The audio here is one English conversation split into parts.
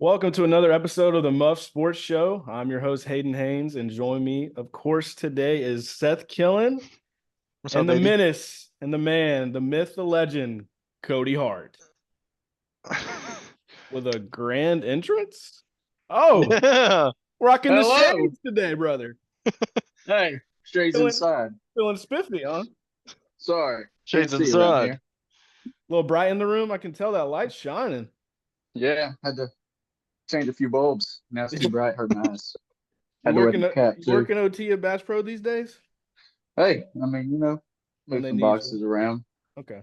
Welcome to another episode of the Muffed Sports Show. I'm your host, Hayden Haynes, and join me, of course, today is Seth Killen What's and up, the baby? menace and the man, the myth, the legend, Cody Hart, with a grand entrance. Oh, Yeah. rocking the Hello. shades today, brother. Hey, Stray's Feeling, inside. feeling spiffy, huh? Sorry, can't Shades see around inside. here. A little bright in the room. I can tell that light's shining. Yeah, had to change a few bulbs. Now it's too bright, hurt my eyes. You Had to wear the working cap you too. working OT at Bass Pro these days? Hey, When move they some need you. boxes around, Okay.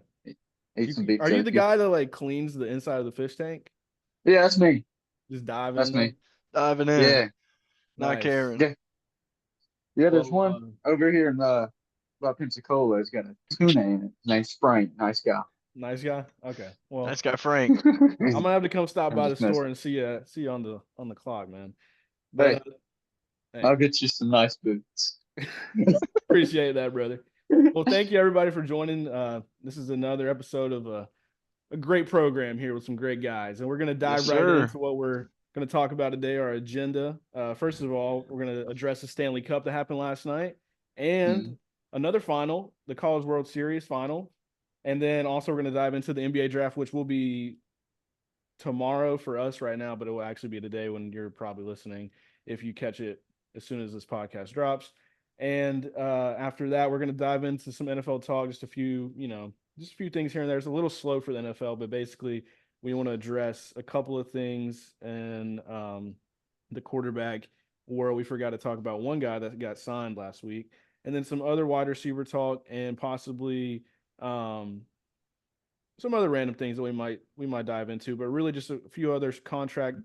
eat some beef Are you the jerky. guy that like cleans the inside of the fish tank? Yeah, that's me. Just dive in That's there? me. Diving in, Yeah, not Nice. caring. yeah, yeah. There's Well, one over here in by Pensacola. It's got a tuna in it. Named Frank. Nice guy. nice guy. Okay. Well, That's got Frank. I'm gonna have to come stop I'm by the just store messing. and see you on the clock, man. But Hey, hey, I'll get you some nice boots. appreciate that, brother. Well, thank you everybody for joining. This is another episode of a great program here with some great guys, and we're gonna Yes, dive right sir. into what we're gonna talk about today. Our agenda. First of all, we're gonna address the Stanley Cup that happened last night, and Mhm. another final, the College World Series final, and then also we're gonna dive into the NBA draft, which will be tomorrow for us right now, but it will actually be today when you're probably listening if you catch it as soon as this podcast drops. And after that, we're going to dive into some NFL talk, just a few, just a few things here and there. It's a little slow for the NFL, but basically, we want to address a couple of things and the quarterback world. We forgot to talk about one guy that got signed last week, and then some other wide receiver talk, and possibly um, some other random things that we might dive into, but really just a few other contract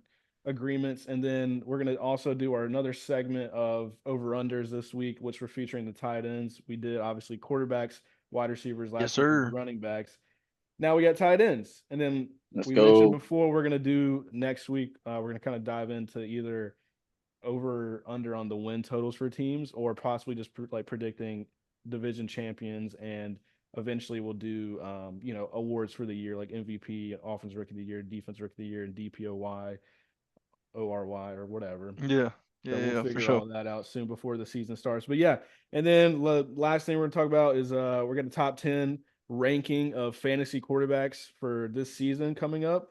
agreements, and then we're gonna also do our another segment of over unders this week, which we're featuring the tight ends. We did obviously quarterbacks, wide receivers Yes, last week, and sir. running backs. Now we got tight ends, and then Let's we mentioned go. before we're gonna do next week. We're gonna kind of dive into either over under on the win totals for teams, or possibly just like predicting division champions, and eventually we'll do awards for the year like MVP, offense rookie of the year, defense rookie of the year, and DPOY, ORY, or whatever. Yeah. Yeah, So yeah, we'll yeah, for figure sure. all that out soon before the season starts. But yeah, and then the last thing we're gonna talk about is we're gonna top 10 ranking of fantasy quarterbacks for this season coming up.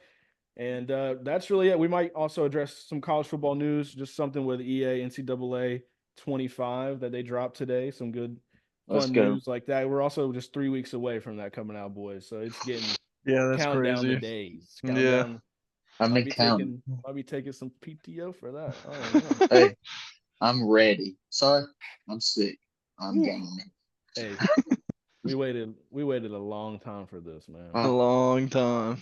And that's really it. We might also address some college football news, just something with EA NCAA 25 that they dropped today. Some good Let's fun go. news like that. We're also just 3 weeks away from that coming out, boys. So it's getting Yeah, that's counting down the crazy. days. Counting Yeah. down. I'm Might in be counting. taking some PTO for that. I don't know. Hey, I'm ready. Sorry, I'm sick. I'm Whew. gaming. Hey, we waited a long time for this, man. A Uh, long time.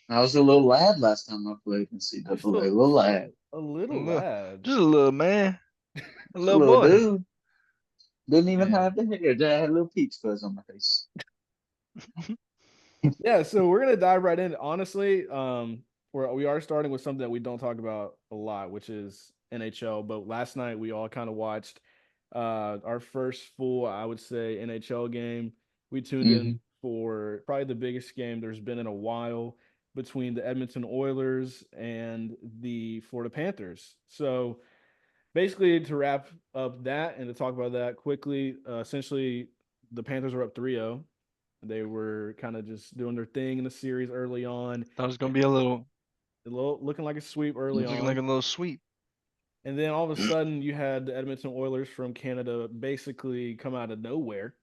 I was a little lad last time I played in You CAA. still Little lad. still a little Look, lad. just a little man. A Just a little little boy. dude. Didn't even Man. have the hair. Just had a little peach fuzz on my face. Yeah, so we're gonna dive right in. Honestly, we are starting with something that we don't talk about a lot, which is NHL. But last night we all kind of watched our first full, I would say, NHL game. We tuned in Hmm. for probably the biggest game there's been in a while between the Edmonton Oilers and the Florida Panthers. So basically, to wrap up that and to talk about that quickly, essentially the Panthers were up 3-0. They were kind of just doing their thing in the series early on, Thought it was gonna and be a little looking like a sweep early looking like on. a little sweet. And then all of a sudden, you had the Edmonton Oilers from Canada basically come out of nowhere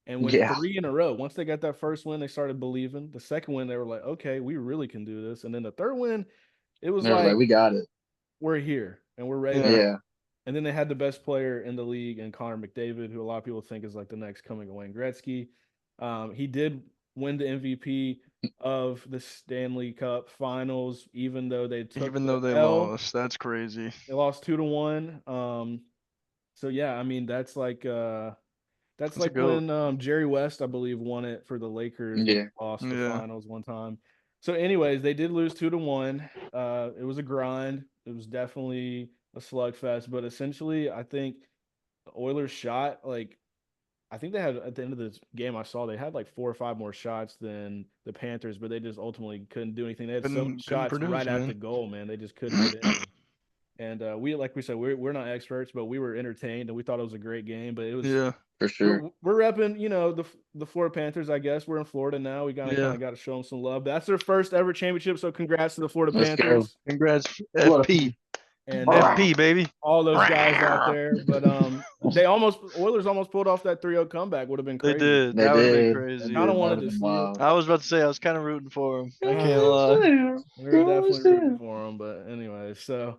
and win Yeah. three in a row. Once they got that first win, they started believing. The second win, they were like, okay, we really can do this. And then the third win, it was They were like, like, we got it. we're here and we're ready to Yeah. go. Yeah. And then they had the best player in the league in Connor McDavid, who a lot of people think is like the next coming of Wayne Gretzky. He did win the MVP of the Stanley Cup Finals, even though they took Even the though they L. lost. That's crazy. They lost 2-1. So yeah, I mean that's That's a like goat. when Jerry West, I believe, won it for the Lakers when Yeah. they lost the Yeah. finals one time. So, anyways, they did lose 2-1. It was a grind. It was definitely a slugfest, but essentially, I think the Oilers shot like I think they had at the end of this game I saw they had like 4 or 5 more shots than the Panthers, but they just ultimately couldn't do anything. They had so many Couldn't shots right produce, at the man. goal, man. They just couldn't get in. And we, like we said, we're not experts, but we were entertained and we thought it was a great game. But it was Yeah, For sure. we're repping, the Florida Panthers. I guess we're in Florida now. We gotta kind yeah. of got to show them some love. That's their first ever championship, so congrats to the Florida Let's go. Panthers Congrats, What FP. and FP, baby. all those guys out there. But they almost Oilers almost pulled off that 3-0 comeback. Would have been They crazy. did. They That would have been did. I They crazy. kind of did. That would wanted have to been see it. wild. I was about to say I was kind of rooting for him. I can't Uh, lie. we were definitely rooting for them. But anyway, so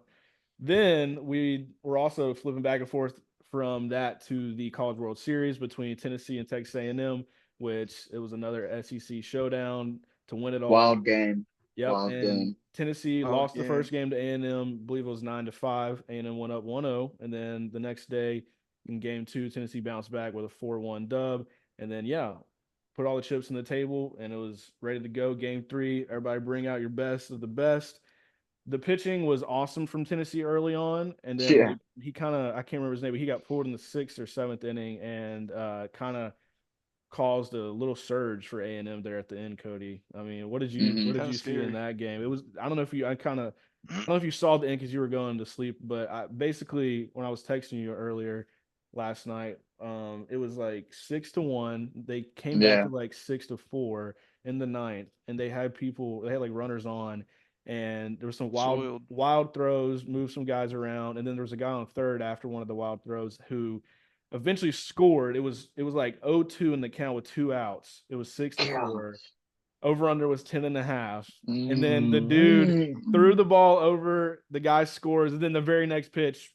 then we were also flipping back and forth from that to the College World Series between Tennessee and Texas A&M, which it was another SEC showdown to win it all. Wild game. Yep, Wild and game. Tennessee Wild lost the game. first game to A&M. I believe it was 9-5. A&M went up 1-0, and then the next day in game 2, Tennessee bounced back with a 4-1 dub, and then put all the chips on the table, and it was ready to go. Game 3, everybody bring out your best of the best. The pitching was awesome from Tennessee early on, and then Yeah. he kind of, I can't remember his name, but he got pulled in the 6th or 7th inning and kind of caused a little surge for A&M there at the end. Cody, I mean, what Hmm. did Kind you of see in scary. that game? It was, I don't know if you, I don't know if you saw the end because you were going to sleep, but basically when I was texting you earlier last night, it was like 6-1. They came back Yeah. to like 6-4 in the ninth, and they had like runners on, and there was some Soiled. wild throws, moved some guys around, and then there was a guy on third after one of the wild throws who eventually scored. It was like 0-2 in the count with 2 outs. It was 6-4. Gosh. Over under was 10.5. And then the dude threw Mhm. the ball over, the guy scores, and then the very next pitch,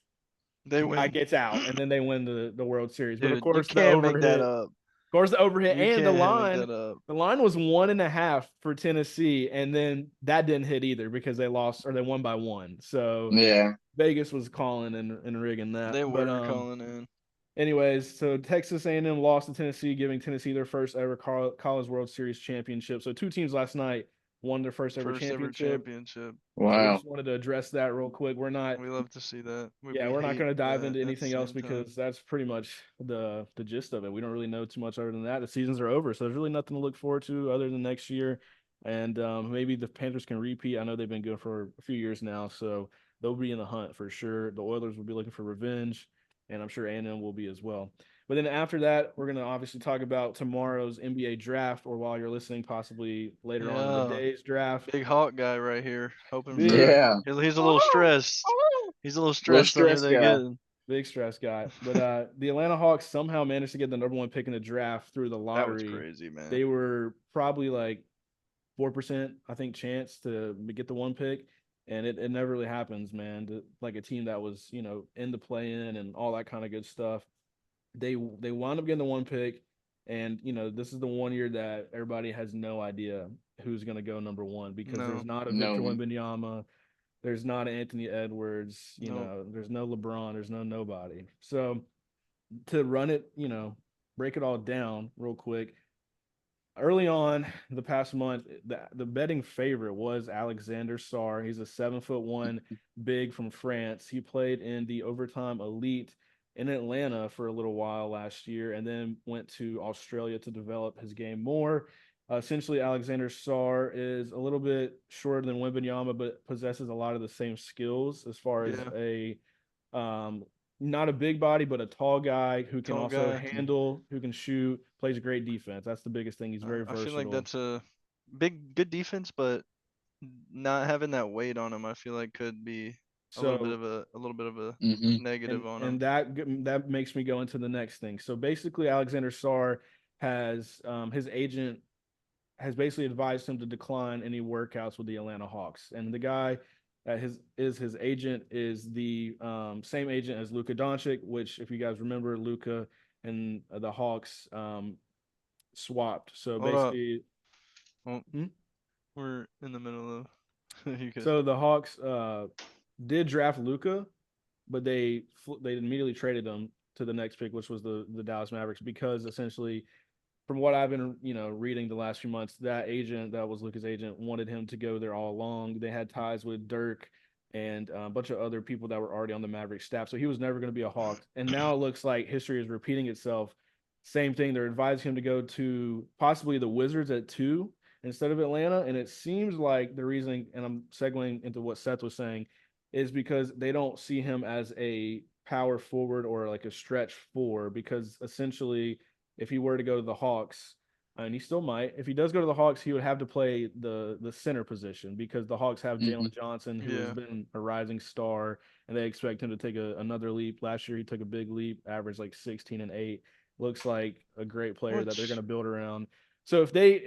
They the guy win. gets out, and then they win the World Series. But of Dude, you course the can't make that overhit, up. You and the can't make line, that up. the line was 1.5 for Tennessee, and then that didn't hit either because they lost or they won by one. So Yeah. Vegas was calling and rigging that. They But were calling in. anyways, so Texas A&M lost to Tennessee, giving Tennessee their first ever College World Series championship. So two teams last night won their first ever First ever championship. championship. So we Wow. just wanted to address that real quick. We love to see that. Yeah, We we're not hate going to dive that into at the anything else same time. because that's pretty much the gist of it. We don't really know too much other than that. The seasons are over, so there's really nothing to look forward to other than next year, and maybe the Panthers can repeat. I know they've been good for a few years now, so they'll be in the hunt for sure. The Oilers will be looking for revenge, and I'm sure A&M will be as well. But then after that, we're going to obviously talk about tomorrow's NBA draft, or while you're listening, possibly later on in the Yeah. day's draft. Big hawk guy right here. Hoping Big, for Yeah. he's a little stressed. He's a little Little stressed on who stress they guy. get. big stress guy. But the Atlanta Hawks somehow managed to get the #1 pick in the draft through the That was lottery. crazy, man. They were probably like 4%, I think, chance to get the one pick. And it never really happens, man. Like a team that was, in the play in and all that kind of good stuff. They wound up getting the one pick. And, this is the one year that everybody has no idea who's going to go #1 because there's No. not a No Victor one. Wembanyama. There's not an Anthony Edwards, Nope. there's no LeBron, there's no nobody. So to run it, break it all down real quick. Early on the past month, the betting favorite was Alexander Sarr. He's a 7'1" big from France. He played in the overtime elite in Atlanta for a little while last year, and then went to Australia to develop his game more. Essentially, Alexander Sarr is a little bit shorter than Wembanyama, but possesses a lot of the same skills as far as Yeah. um, not a big body, but a tall guy who can Tall also guy. handle, who can shoot, plays great defense. That's the biggest thing. He's very I feel like versatile. that's a good defense, but not having that weight on him, I feel like could be So a little bit of a Hmm. negative on and him. that makes me go into the next thing. So basically, Alexander Sarr has his agent has basically advised him to decline any workouts with the Atlanta Hawks, and the guy that his agent is the same agent as Luka Doncic, which if you guys remember, Luka and the Hawks swapped. So Hold up. basically, Well, hmm? we're in the middle of you could. So the Hawks did draft Luca, but they immediately traded him to the next pick, which was the Dallas Mavericks, because essentially, from what I've been reading the last few months, that agent that was Luca's agent wanted him to go there all along. They had ties with Dirk and a bunch of other people that were already on the Mavericks staff, so he was never going to be a Hawk. And now it looks like history is repeating itself. Same thing. They're advising him to go to possibly the Wizards at 2 instead of Atlanta. And it seems like the reason, and I'm segueing into what Seth was saying, is because they don't see him as a power forward or like a stretch four. Because essentially, if he were to go to the Hawks, and he still might, if he does go to the Hawks, he would have to play the center position because the Hawks have Hmm. Jalen Johnson, who has Yeah. been a rising star, and they expect him to take another leap. Last year, he took a big leap, averaged like 16 and 8. Looks like a great player that they're going Which to build around. So if they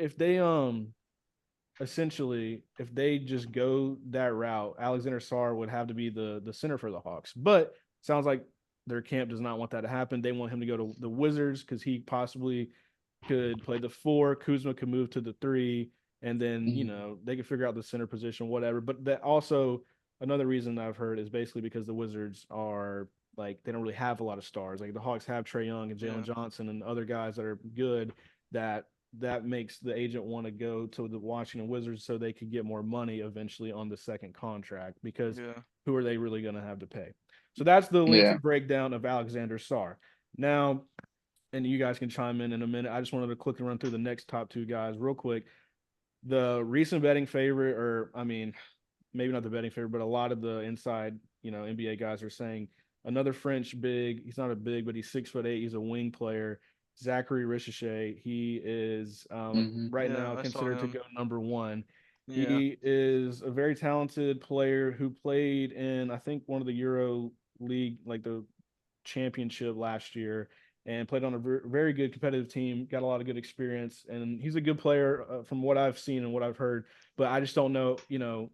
essentially if they just go that route, Alexander Sarr would have to be the center for the Hawks. But sounds like their camp does not want that to happen. They want him to go to the Wizards because he possibly could play the 4. Kuzma could move to the 3, and then Hmm. they could figure out the center position, whatever. But that also another reason I've heard is basically because the Wizards are like they don't really have a lot of stars. Like the Hawks have Trey Young and Jalen yeah. Johnson and other guys that are good that makes the agent want to go to the Washington Wizards so they could get more money eventually on the second contract because Yeah. who are they really going to have to pay? So that's the lengthy Yeah. breakdown of Alexander Sarr. Now, and you guys can chime in a minute. I just wanted to quickly run through the next top 2 guys real quick. The recent betting favorite, or I mean, maybe not the betting favorite, but a lot of the inside, NBA guys are saying another French big. He's not a big, but he's 6'8". He's a wing player. Zachary Ricochet. He is Hmm. right Yeah. now I saw considered to him. go number 1. Yeah. He is a very talented player who played in, I think, one of the Euro League, like the championship last year, and played on a very good competitive team. Got a lot of good experience, and he's a good player from what I've seen and what I've heard. But I just don't know,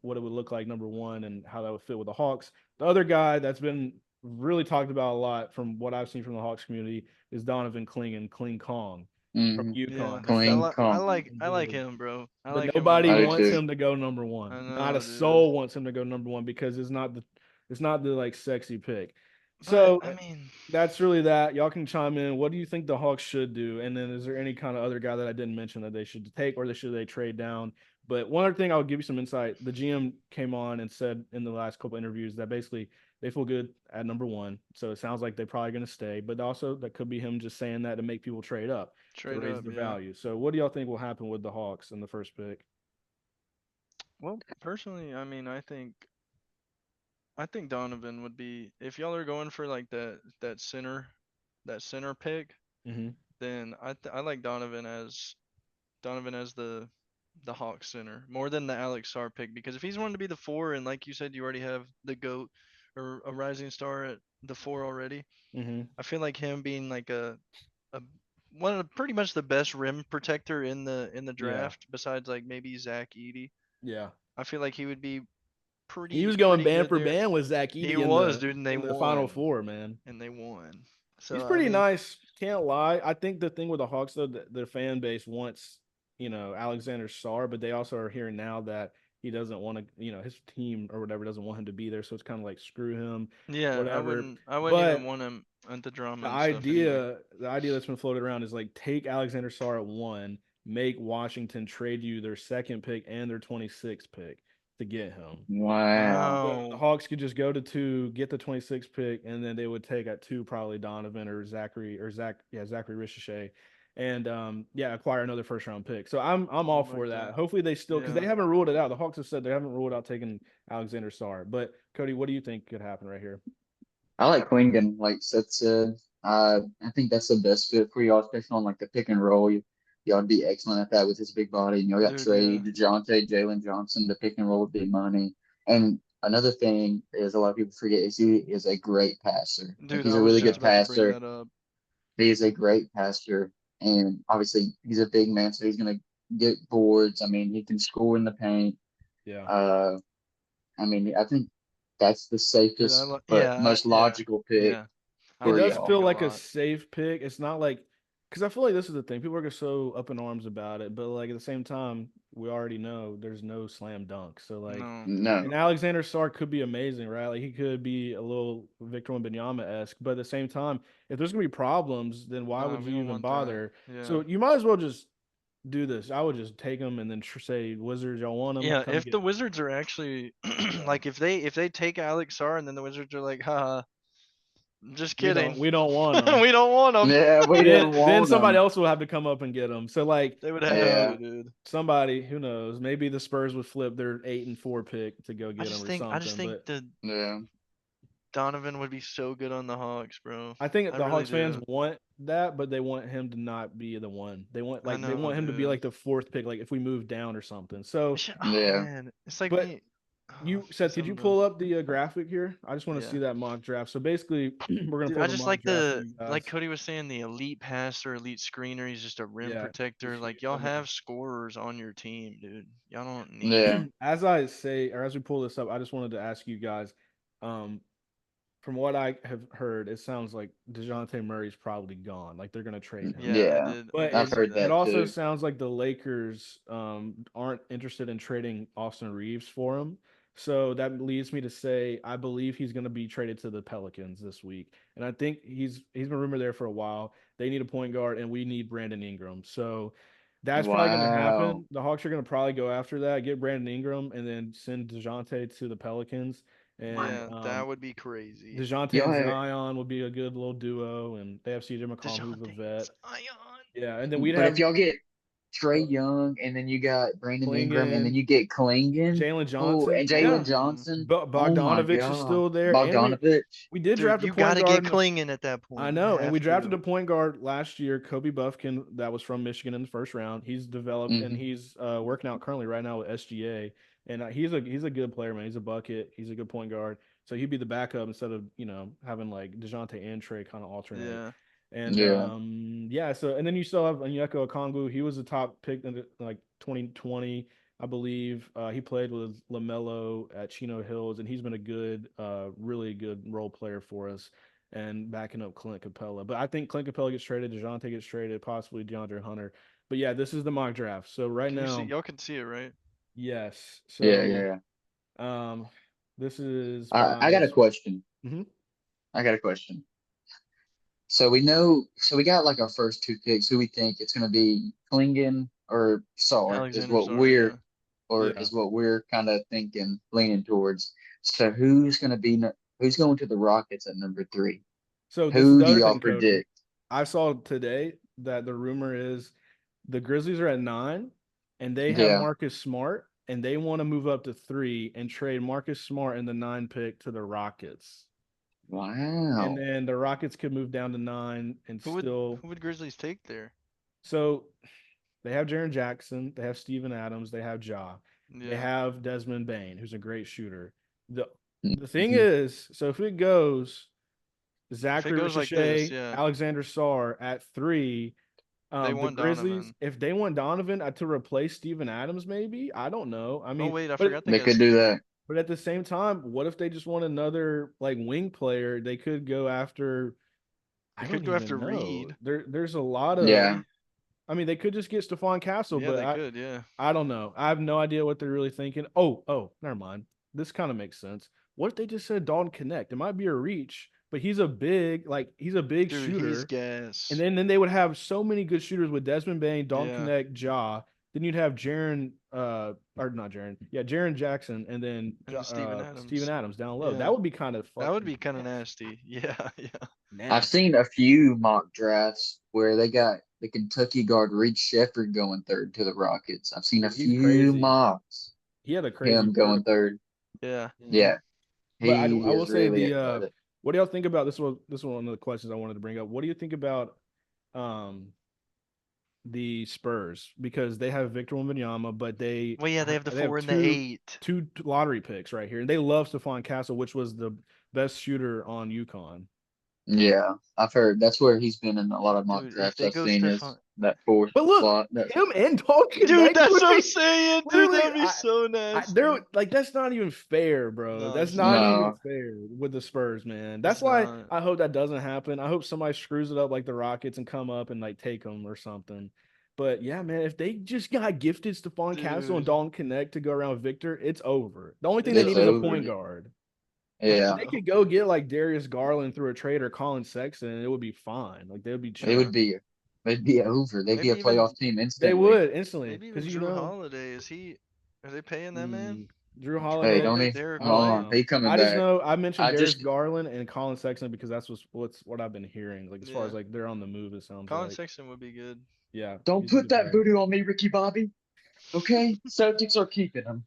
what it would look like number 1 and how that would fit with the Hawks. The other guy that's been really talked about a lot from what I've seen from the Hawks community is Donovan Kling Kong from Hmm. Yeah. UConn, the I Clean fifth like. I comp. like. in I like Georgia. him, bro. I But like him a nobody I do lot. wants too. him to go number I 1. Not a know, dude. soul wants him to go number 1 because it's not the like sexy pick. But So I mean, that's really that. Y'all can chime in. What do you think the Hawks should do? And then is there any kind of other guy that I didn't mention that they should take or should they trade down? But one other thing, I'll give you some insight. The GM came on and said in the last couple interviews that basically they feel good at number 1. So it sounds like they're probably going to stay. But also that could be him just saying that to make people trade up to trade raise up. their Yeah. value. So what do y'all think will happen with the Hawks in the first pick? Well, personally, I mean, I think Donovan would be if y'all are going for like that center pick, Mm-hmm. then I like Donovan as the Hawks center more than the Alex Sarr pick because if he's wanting to be the 4 and like you said you already have the goat or a rising star at the 4 already, Mm-hmm. I feel like him being like a one of pretty much the best rim protector in the Yeah. draft besides like maybe Zach Edey. Yeah. I feel like he would be He pretty was going pretty band good for there. band with Zach He Edey in was, the dude, and they in the Final won. Four, man. And they won. He's So I pretty mean, nice. Can't lie. I think the thing with the Hawks though, their fan base wants, Alexander Sarr, but they also are hearing now that he doesn't want to, his team or whatever doesn't want him to be there. So it's kind of like screw him, yeah, I whatever. wouldn't I wouldn't even But want him at the drama the and stuff anyway. idea, the idea that's been floated around is like take Alexander Sarr at 1, make Washington trade you their second pick and their 26th pick to get him. Wow. The Wow. Hawks could just go to 2, get the 26th pick, and then they would take at 2 probably Donovan or Zachary Ricochet, and yeah, acquire another first round pick. So I'm I all like for that. that. Hopefully they still because they Yeah. haven't ruled it out. The Hawks have said they haven't ruled out taking Alexander Sarr. But Cody, what do you think could happen right here? I like Quingen. Like Seth said, I think that's the best fit for y'all, especially on like the pick and roll. Y'all would be excellent at that with his big body. And y'all got Dude, yeah. Trey, DeJounte, Jalen Johnson. The pick and roll would be money. And another thing is a lot of people forget is he is a great passer. Like Dude, he's I a was really just good about to bring passer. that up. He is a great passer. And obviously he's a big man, so he's gonna get boards. I mean, he can score in the paint. Yeah. Uh, I mean, I think that's the Dude, I safest like but yeah, most yeah. logical pick Yeah. I It for like does that y'all. feel pick a like a lot. safe pick. It's not like because I feel like this is the thing. People are so up in arms about it, but like at the same time, we already know there's no slam dunk. So like, No. and No. Alexander Sarr could be amazing, right? Like he could be a little Victor Wembanyama esque, but at the same time, if there's gonna be problems, then why No, would we you don't even want that. bother? Yeah. So you might as well just do this. I would just take them and then say, Wizards, y'all want them? Yeah, Come if get the 'em." Wizards are actually Yeah, like if they take Alex Sarr and then the Wizards are like, haha, Just We kidding. don't want him. We don't want them. Yeah, we didn't Then want somebody him. else will have to come up and get him. So like, They would you have Yeah. to, dude. somebody, who knows? Maybe the Spurs would flip their 8-4 pick to go get him or I just something. think But the Yeah. Donovan would be so good on the Hawks, bro. I think I the really Hawks fans do. want that, but they want him to not be the one. They want I they know, want him to be dude. like the fourth pick, like if we move down or something. So, Oh Yeah. man, it's like but me. Oh, you said, I could you don't know. pull up the graphic here? I just want to see Yeah. that mock draft. So basically, we're gonna Dude, pull I up a just mock like draft for the you like guys. Cody was saying, the elite passer, elite screener. He's just a rim Yeah. protector. Like y'all have scorers on your team, dude. Y'all don't need. Yeah. As I say, or as we pull this up, I just wanted to ask you guys, um, from what I have heard, it sounds like DeJounte Murray's probably gone. Like they're gonna trade him. Yeah, Yeah. I But did I've see heard it that. that also too. sounds like the Lakers aren't interested in trading Austin Reeves for him. So that leads me to say I believe he's going to be traded to the Pelicans this week, and I think he's been rumored there for a while. They need a point guard, and we need Brandon Ingram. So that's probably going to Wow. happen. The Hawks are going to probably go after that, get Brandon Ingram, and then send Dejounte to the Pelicans. And Yeah, that would be crazy. Dejounte Y'all and have, Zion would be a good little duo, and they have CJ McCollum, who's a DeJounte vet. Zion. Yeah, and then we'd but if have y'all get Trey Young and then you got Brandon Ingram and then Klingon, you get Klingon, Jalen oh, Johnson. and Yeah, Jalen Johnson, oh my Bogdanovich is God. still there, and Bogdanovich. we did Dude, draft a you point gotta get guard. Klingen at that I point. You know, and we have drafted a to. point guard last year, Kobe Buffkin, that was from Michigan in the first round. He's developed and Hmm. he's working out currently right now with SGA, and he's a good player, man. He's a bucket. He's a good point guard. So he'd be the backup instead of having like Dejounte and Trey kind of alternate. Yeah. And Yeah. yeah, so and then you still have Onyeka Okongwu. He was a top pick in like 2020, I believe. He played with LaMelo at Chino Hills, and he's been a good, really good role player for us and backing up Clint Capella. But I think Clint Capella gets traded, DeJounte gets traded, possibly DeAndre Hunter. But yeah, this is the mock draft. So right Can you see? now, Y'all can see it, right? yes. Yeah. So Yeah. um, this is I got by. a question. Mhm. I got a question. So we know, so we got like our first two picks. Who we think it's going to be, Klingon or Sar Alexander Sorry, yeah. Yeah. is what we're kind of thinking, leaning towards. So who's going to the Rockets at number 3? So this is Who the do other y'all thing, Cody. predict? I saw today that the rumor is the Grizzlies are at 9, and they have Yeah. Marcus Smart, and they want to move up to 3 and trade Marcus Smart and the 9 pick to the Rockets. And Wow. then the Rockets could move down to 9 and Who would still. who would Grizzlies take there? So they have Jaren Jackson, they have Steven Adams, they have Ja, they Yeah. have Desmond Bain, who's a great shooter. The thing Mhm. is, so if it goes If it Zachary goes like this, Ricochet, yeah, Alexander Sarr at 3. they The want Grizzlies, Donovan. if they want Donovan to replace Steven Adams, maybe I don't know. I Oh mean, wait, I but forgot they They got could do Steven. that. but at the same time, what if they just want another like wing player? They could go after. They I could don't go after even know. Reed. There's a lot of. Yeah. Maybe. I mean, they could just get Stephon Castle, Yeah, but they could. Yeah. I don't know. I have no idea what they're really thinking. Oh, never mind. This kind of makes sense. What if they just said Dalton Connect? It might be a reach, but he's a big Dude, he's shooter. And gas. then they would have so many good shooters with Desmond Bain, Dalton Yeah. Connect, Ja. Then you'd have Jaron, or not Jaron, yeah, Jaron Jackson, and then And Steven Steven Adams. Adams down low. That Yeah. would be kind of That would fucking be kind of nasty. Yeah. Yeah. I've nasty. seen a few mock drafts where they got the Kentucky guard Reed Shepherd going third to the Rockets. I've seen a Yeah, he's few crazy. mocks, He had a crazy him going vertical. third. Yeah. Mhm. Yeah, But he I will is say really the athletic. what do y'all think about this one of the questions I wanted to bring up. What do you think about um the Spurs because they have Victor Wembanyama, but Well, yeah, they have the they have 4 and the two 8. lottery picks right here, and they love Stephon Castle, which was the best shooter on UConn. Yeah, I've heard that's where he's been in a lot of mock Dude, if drafts they I've go seen is Stefan. that fourth But look, slot. That him and Dalton Dude, Connect, that's what I'm saying. Dude, literally, that'd be so they're nasty. like that's not even fair, bro. No, That's it's not not. even no, fair with the Spurs, man. That's It's why not. I hope that doesn't happen. I hope somebody screws it up like the Rockets and come up and like take them or something. But yeah, man, if they just got gifted Stephon Castle and Dude, Dalton Connect to go around Victor, it's over. The only thing they it's it's need is a over. point over. guard. And Yeah, they No. could go get like Darius Garland through a trade or Colin Sexton, and it would be fine. Like they would be it would Yeah. chilling. be they'd be over. They'd be Maybe a playoff even team They instantly. would instantly maybe because even Drew you know. Holiday. Is he? Are they paying that man? Mm, Drew Hey, Holiday. don't he? Derek I Hold don't on, know. he Williams. coming I just back. know I mentioned I Darius just Garland and Colin Sexton because that's what I've been hearing. Like as far Yeah. as like they're on the move, it sounds Colin like. Sexton would be good. Yeah, don't he's a put good that player. voodoo on me, Ricky Bobby. Okay, Celtics are keeping him.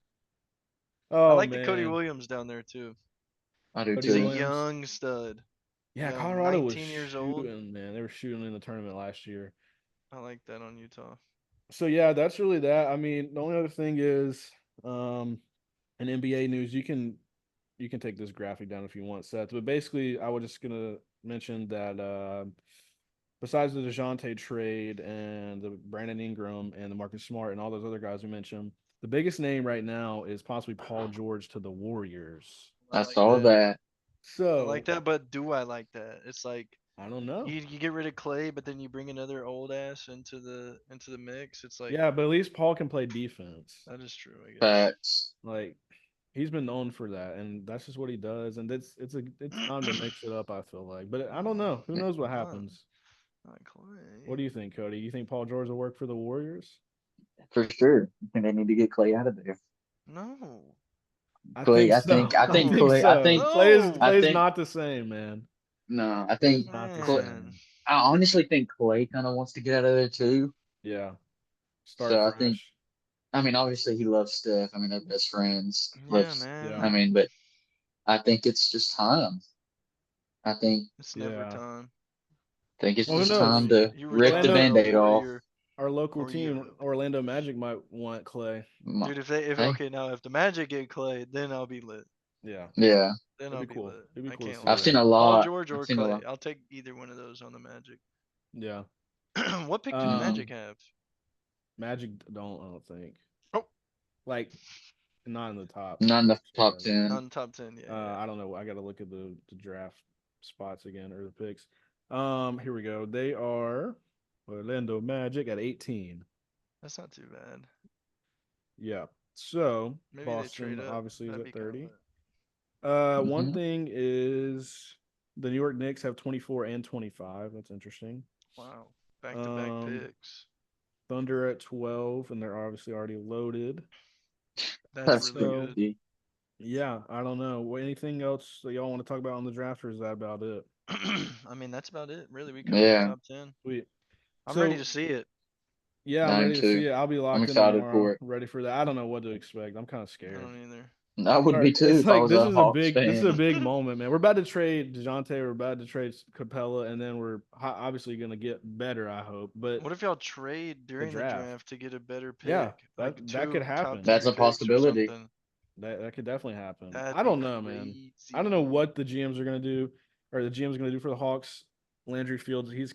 I Oh like the Cody man, Williams down there too. I do Cody He's a too. Williams. young stud. Yeah, Young, Colorado was 19 years old. shooting, man. They were shooting in the tournament last year. I like that on Utah. So yeah, that's really that. I mean, the only other thing is, in NBA news, you can take this graphic down if you want, Seth. But basically, I was just gonna mention that besides the DeJounte trade and the Brandon Ingram and the Marcus Smart and all those other guys we mentioned, the biggest name right now is possibly Paul George to the Warriors. I I like saw that. that. I like So that, but do I like that? It's like I don't know. you get rid of Clay, but then you bring another old ass into the mix. It's like Yeah, but at least Paul can play defense. that is true, I guess. Facts. Like he's been known for that, and that's just what he does. And it's time to mix it up. I feel like, but I don't know. Who knows what Not, happens? not What Clay. do you think, Cody? You think Paul George will work for the Warriors? For sure. I think they need to get Clay out of there. No. I Clay, think I so. think I I think No. think Clay I so. think No. I Clay's think not the same, man. no, I Clay's think not the Clay, Man. same. I honestly think Clay kind of wants to get out of there too. Yeah, start So I think fresh. I mean obviously he loves Steph. I mean they're best friends. Yeah, Loves Yeah, I man. mean, but I think it's just time. I It's never yeah. time. think it's Well, who just knows? time to You were rip the never Orlando, a band-aid off. warrior our local or you team, Orlando Magic might want Clay. My- dude, if Hey, okay, now if the Magic get Clay, then I'll be lit. Yeah, yeah. Then it'd I'll be be cool. lit. It'd be I cool to can't see I've lie. seen that. a Paul lot. George I've or seen a Clay. lot. I'll take either one of those on the Magic. Yeah. What pick do the Um, Magic have? Magic don't. I don't think. Oh, Like not in the top Not in the picks. top Yeah. not 10. in the top 10. Yeah, yeah. I don't know. I got to look at the draft spots again or the picks. Here we go. They are Orlando Magic at 18. That's not too bad. Yeah. So Maybe they trade Boston up. obviously is That'd at be kind of 30. lit. One Hmm. thing is the New York Knicks have 24 and 25. That's interesting. Wow. Back-to-back Um, picks. Thunder at 12, and they're obviously already loaded. That's That's really So good. crazy. yeah, I don't know. Anything else that y'all want to talk about on the draft, or is that about it? I mean, that's about it. Really, we covered the Yeah, top 10. Sweet. I'm ready So to see it. yeah, I'm I am ready to too. see it. I'll be I'm locked in excited tomorrow, for it. ready for that. I don't know what to expect. I'm kind of I scared. don't either. I would All be right, too it's if I like was a Hawks this is a fan. big moment, man. We're about to trade Dejounte, we're about to trade Capella, and then we're obviously gonna get better. I hope, but What if y'all trade the during the draft, draft to get a better yeah, pick, like that could two top happen. That's tier a picks or possibility. something? That could definitely happen. That'd I be don't know, man. I don't know crazy. what the GMs are gonna do, or the GM's gonna do for the Hawks. Landry Fields, he's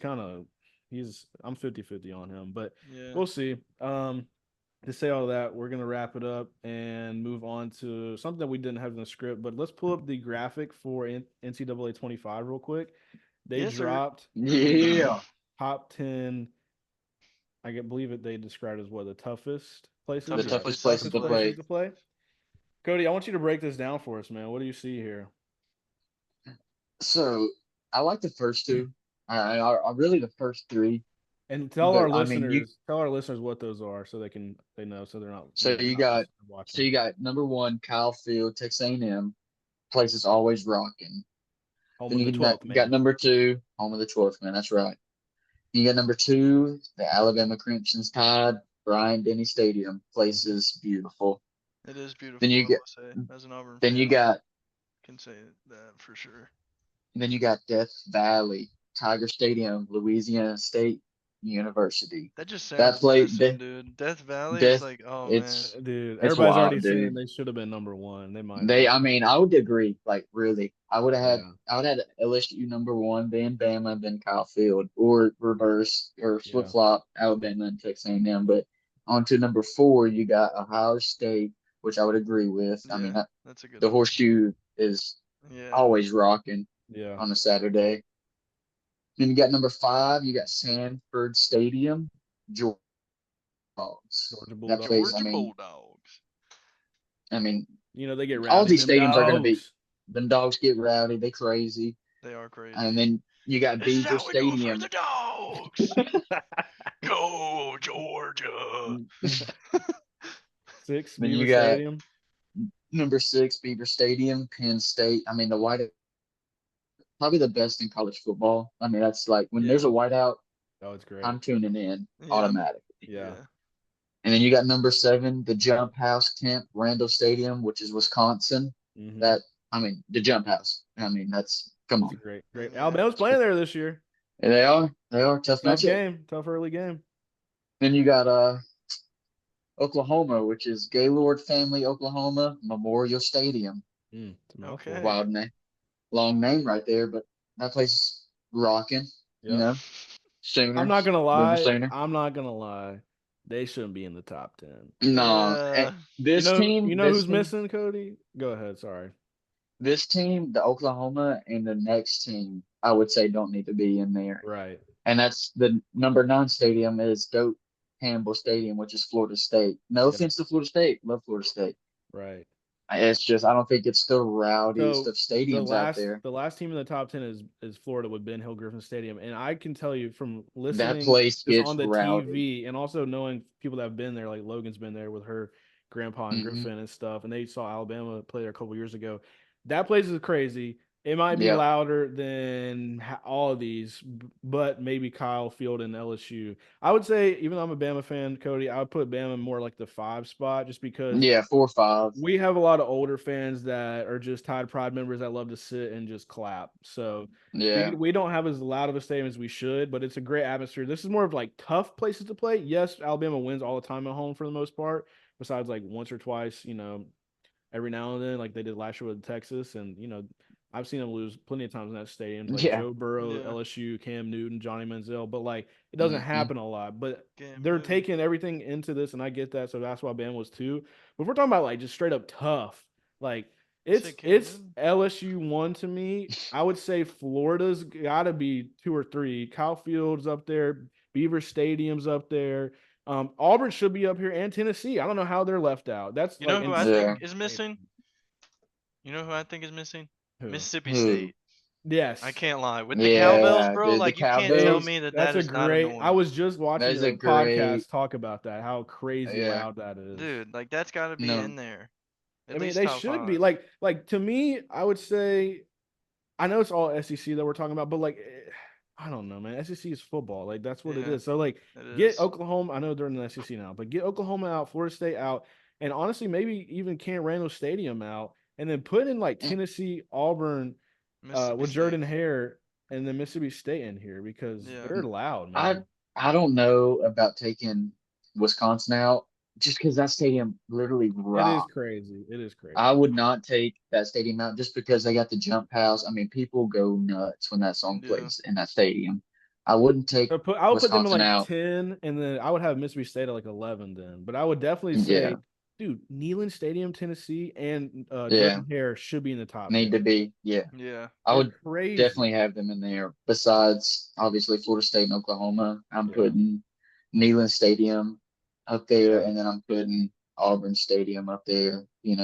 I'm 50-50 on him, but Yeah. we'll see. To say all that, we're gonna wrap it up and move on to something that we didn't have in the script. But let's pull up the graphic for NCAA 25 real quick. They Yes, sir. dropped the Yeah. top 10. Believe it. They described as what the toughest places. The Toughest Yeah, toughest places to places toughest to play. places play. to play. Cody, I want you to break this down for us, man. What do you see here? So I like the first two. I really the first three. And But I mean, tell our listeners what those are, so they know, so they're not, so they're you not got listening, so watching. you got number one, Kyle Field, Texas A&M. Place is always rocking. Home Then of the you 12th got man. number two, home of the 12th man. That's right. You got number two, the Alabama Crimson's Tide, Bryant Denny Stadium. Place is beautiful. It is Then beautiful, you I get will say. As an Auburn then you fan, I got can say that for sure. then you got Death Valley, Tiger Stadium, Louisiana State University. That just That sounds play menacing, dude. Death Valley is Death like, oh man. it's Dude, it's everybody's already wild, saying dude. they should have been number one. They might They, be. I mean, I would agree. Like, really, Yeah, I would have had LSU number one, then Bama, then Kyle Field, or reverse, or flip yeah, flop, Alabama and Texas A&M. But on to number four, you got Ohio State, which I would agree with. I mean, Yeah, that's a good the one. horseshoe is Yeah. always rocking yeah. on a Saturday. Then you got number five, you got Sanford Stadium, Georgia Dogs. Georgia That place, Bulldogs. Georgia Bulldogs. I mean, You know they get all rowdy. these Them stadiums are going to be. dogs. Them dogs get rowdy, they crazy. They are crazy. And then you got This is Beaver how we do it for Stadium. the dogs. Go Georgia. Six Then Beaver you got Stadium. number 6, Beaver Stadium, Penn State. I mean, the whiteout probably the best in college football. I mean, that's like when there's Yeah. a whiteout, Oh, it's great. I'm tuning in Yeah. automatically. Yeah. Yeah. And then you got number 7, the Jump House Camp Randall Stadium, which is Wisconsin. Mm-hmm. That I mean, the Jump House. I mean, that's come It's a on. great. Yeah. Alabama's playing there this year. And they are tough Tough matchup. game. Tough early game. Then you got Oklahoma, which is Gaylord Family Oklahoma Memorial Stadium. It's a mouthful. Okay. Wild name, long name right there, but that place is rocking. You Yep. know, I'm not Sooners, gonna Boomer lie. Sooner. I'm not gonna lie. They shouldn't be in the top 10. No, Yeah. this You team, know who's missing, Cody? Go ahead. Sorry. the Oklahoma, and the next team, I would say don't need to be in there. Right. And that's the number 9 stadium is Doak Campbell Stadium, which is Florida State. No Yep. offense to Florida State, love Florida State. Right. It's just I don't think it's the rowdiest So of stadiums out there. the last team in the top 10 is Florida with Ben Hill Griffin Stadium, and I can tell you from That listening place just gets on the rowdy. TV and also knowing people that have been there, like Logan's been there with her grandpa and Hmm. Griffin and stuff, and they saw Alabama play there a couple years ago. That place is crazy. It might be Yep. louder than all of these, but maybe Kyle Field and LSU. I would say, even though I'm a Bama fan, Cody, I would put Bama more like the 5 spot, just because Yeah, 4-5. we have a lot of older fans that are just Tide Pride members that love to sit and just clap. So we Yeah. we don't have as loud of a stadium as we should, but it's a great atmosphere. This is more of like tough places to play. Yes, Alabama wins all the time at home for the most part, besides like once or twice, every now and then, like they did last year with Texas. And I've seen them lose plenty of times in that stadium, like Yeah. Joe Burrow, Yeah. LSU, Cam Newton, Johnny Manziel. But like it doesn't Hmm. happen a lot. But Cam they're Newton. taking everything into this, and I get that. So that's why Bama was 2. But if we're talking about like just straight up tough, like You said Cam it's Newton? LSU 1 to me. I would say Florida's got to be 2 or 3. Kyle Fields up there, Beaver Stadium's up there. Auburn should be up here, and Tennessee. I don't know how they're left out. That's You like know who I think Yeah. insane. is missing? You know who I think is missing? Who? Mississippi Who? State. I Yes. can't lie. With the cowbells, Yeah, bro, dude. The like you can't tell cowbells. me that That's that a is not great. I annoying. was just That watching is a a great. podcast talk about that. How crazy Yeah. loud that is. Dude, like that's got to be No. in there. I At mean, least they top should be 5. like to me. I would say I know it's all SEC that we're talking about, but like I don't know, man. SEC is football. Like that's what it Yeah, is. So like it get is. Oklahoma. I know they're in the SEC now, but get Oklahoma out, Florida State out, and honestly, maybe even Camp Randall Stadium out, and then put in like Tennessee, Auburn, Mississippi with State. Jordan Hare and then Mississippi State in here because Yeah. they're loud, I man. I don't know about taking Wisconsin out just because that stadium literally It is rocks. crazy. It is I crazy. would not take that stadium out just because they got the jump house. I mean, people go nuts when that song Yeah. plays in that stadium. I wouldn't take So I would put them in Wisconsin like out. 10, and then I would have Mississippi State at like 11 then. But I would definitely Yeah, say, dude, Neyland Stadium, Tennessee, and yeah, Jordan Hare should be in the top need 10. to be. Yeah, Yeah. I They're would crazy. definitely have them in there. Besides, obviously, Florida State and Oklahoma, I'm Yeah. putting Neyland Stadium up there, Yeah. and then I'm putting Auburn Stadium up there. They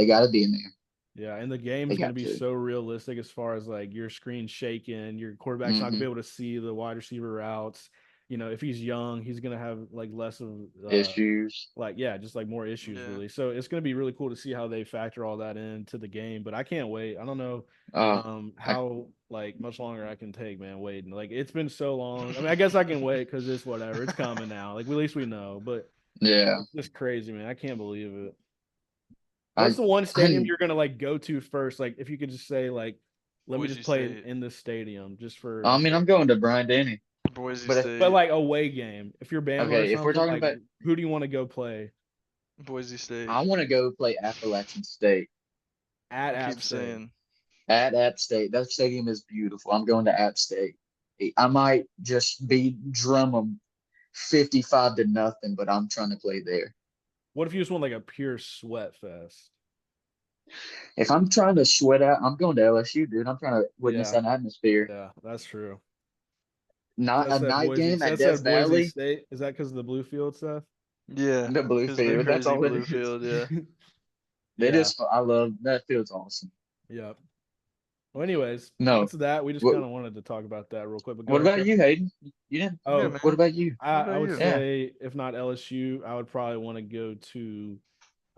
got to be in there. Yeah. And the They game's going to got be to. so realistic as far as like your screen shaking, your quarterback's not going to be Hmm. able to see the wide receiver routes. If he's young, he's going to have like less of Issues. like yeah, just like more issues Yeah. really. So it's going to be really cool to see how they factor all that into the game. But I can't wait. I don't know Uh, I, how like much longer I can take, man, waiting. Like it's been so long. I mean, I guess I can wait because it's whatever. It's coming now. Like at least we know. But yeah. it's just crazy, man. I can't believe it. What's I the one stadium I you're gonna like go to first? Like if you could just say like, let me Boise just play State. in this stadium just for I like mean a I'm going to Brian Denny. Boise But but State. like away game. If you're Bama or okay, if we're something, talking like about who do you want to go play Boise State. I want to go play Appalachian State at I App keep State? saying. at App State. That stadium is beautiful. I'm going to App State. I might just be drum them 55-0, but I'm trying to play there. What if you just want like a pure sweat fest? If I'm trying to sweat out, I'm going to LSU, dude. I'm trying to witness Yeah, that atmosphere. yeah, that's true. Not That a said night Boise. game at That Death said Boise Valley, State. Is that because of the blue field stuff? Yeah. the blue Because of the field. That's crazy all it blue is. field. Yeah. They Yeah. just, I love that field's awesome. Yep. Well, anyways, No, that's that. We just what kind of wanted to talk about that real quick. But go what ahead, about Cody. you, Hayden? You didn't. I'm good, Oh, What man. about you? What I about would you? Yeah. say if not LSU, I would probably want to go to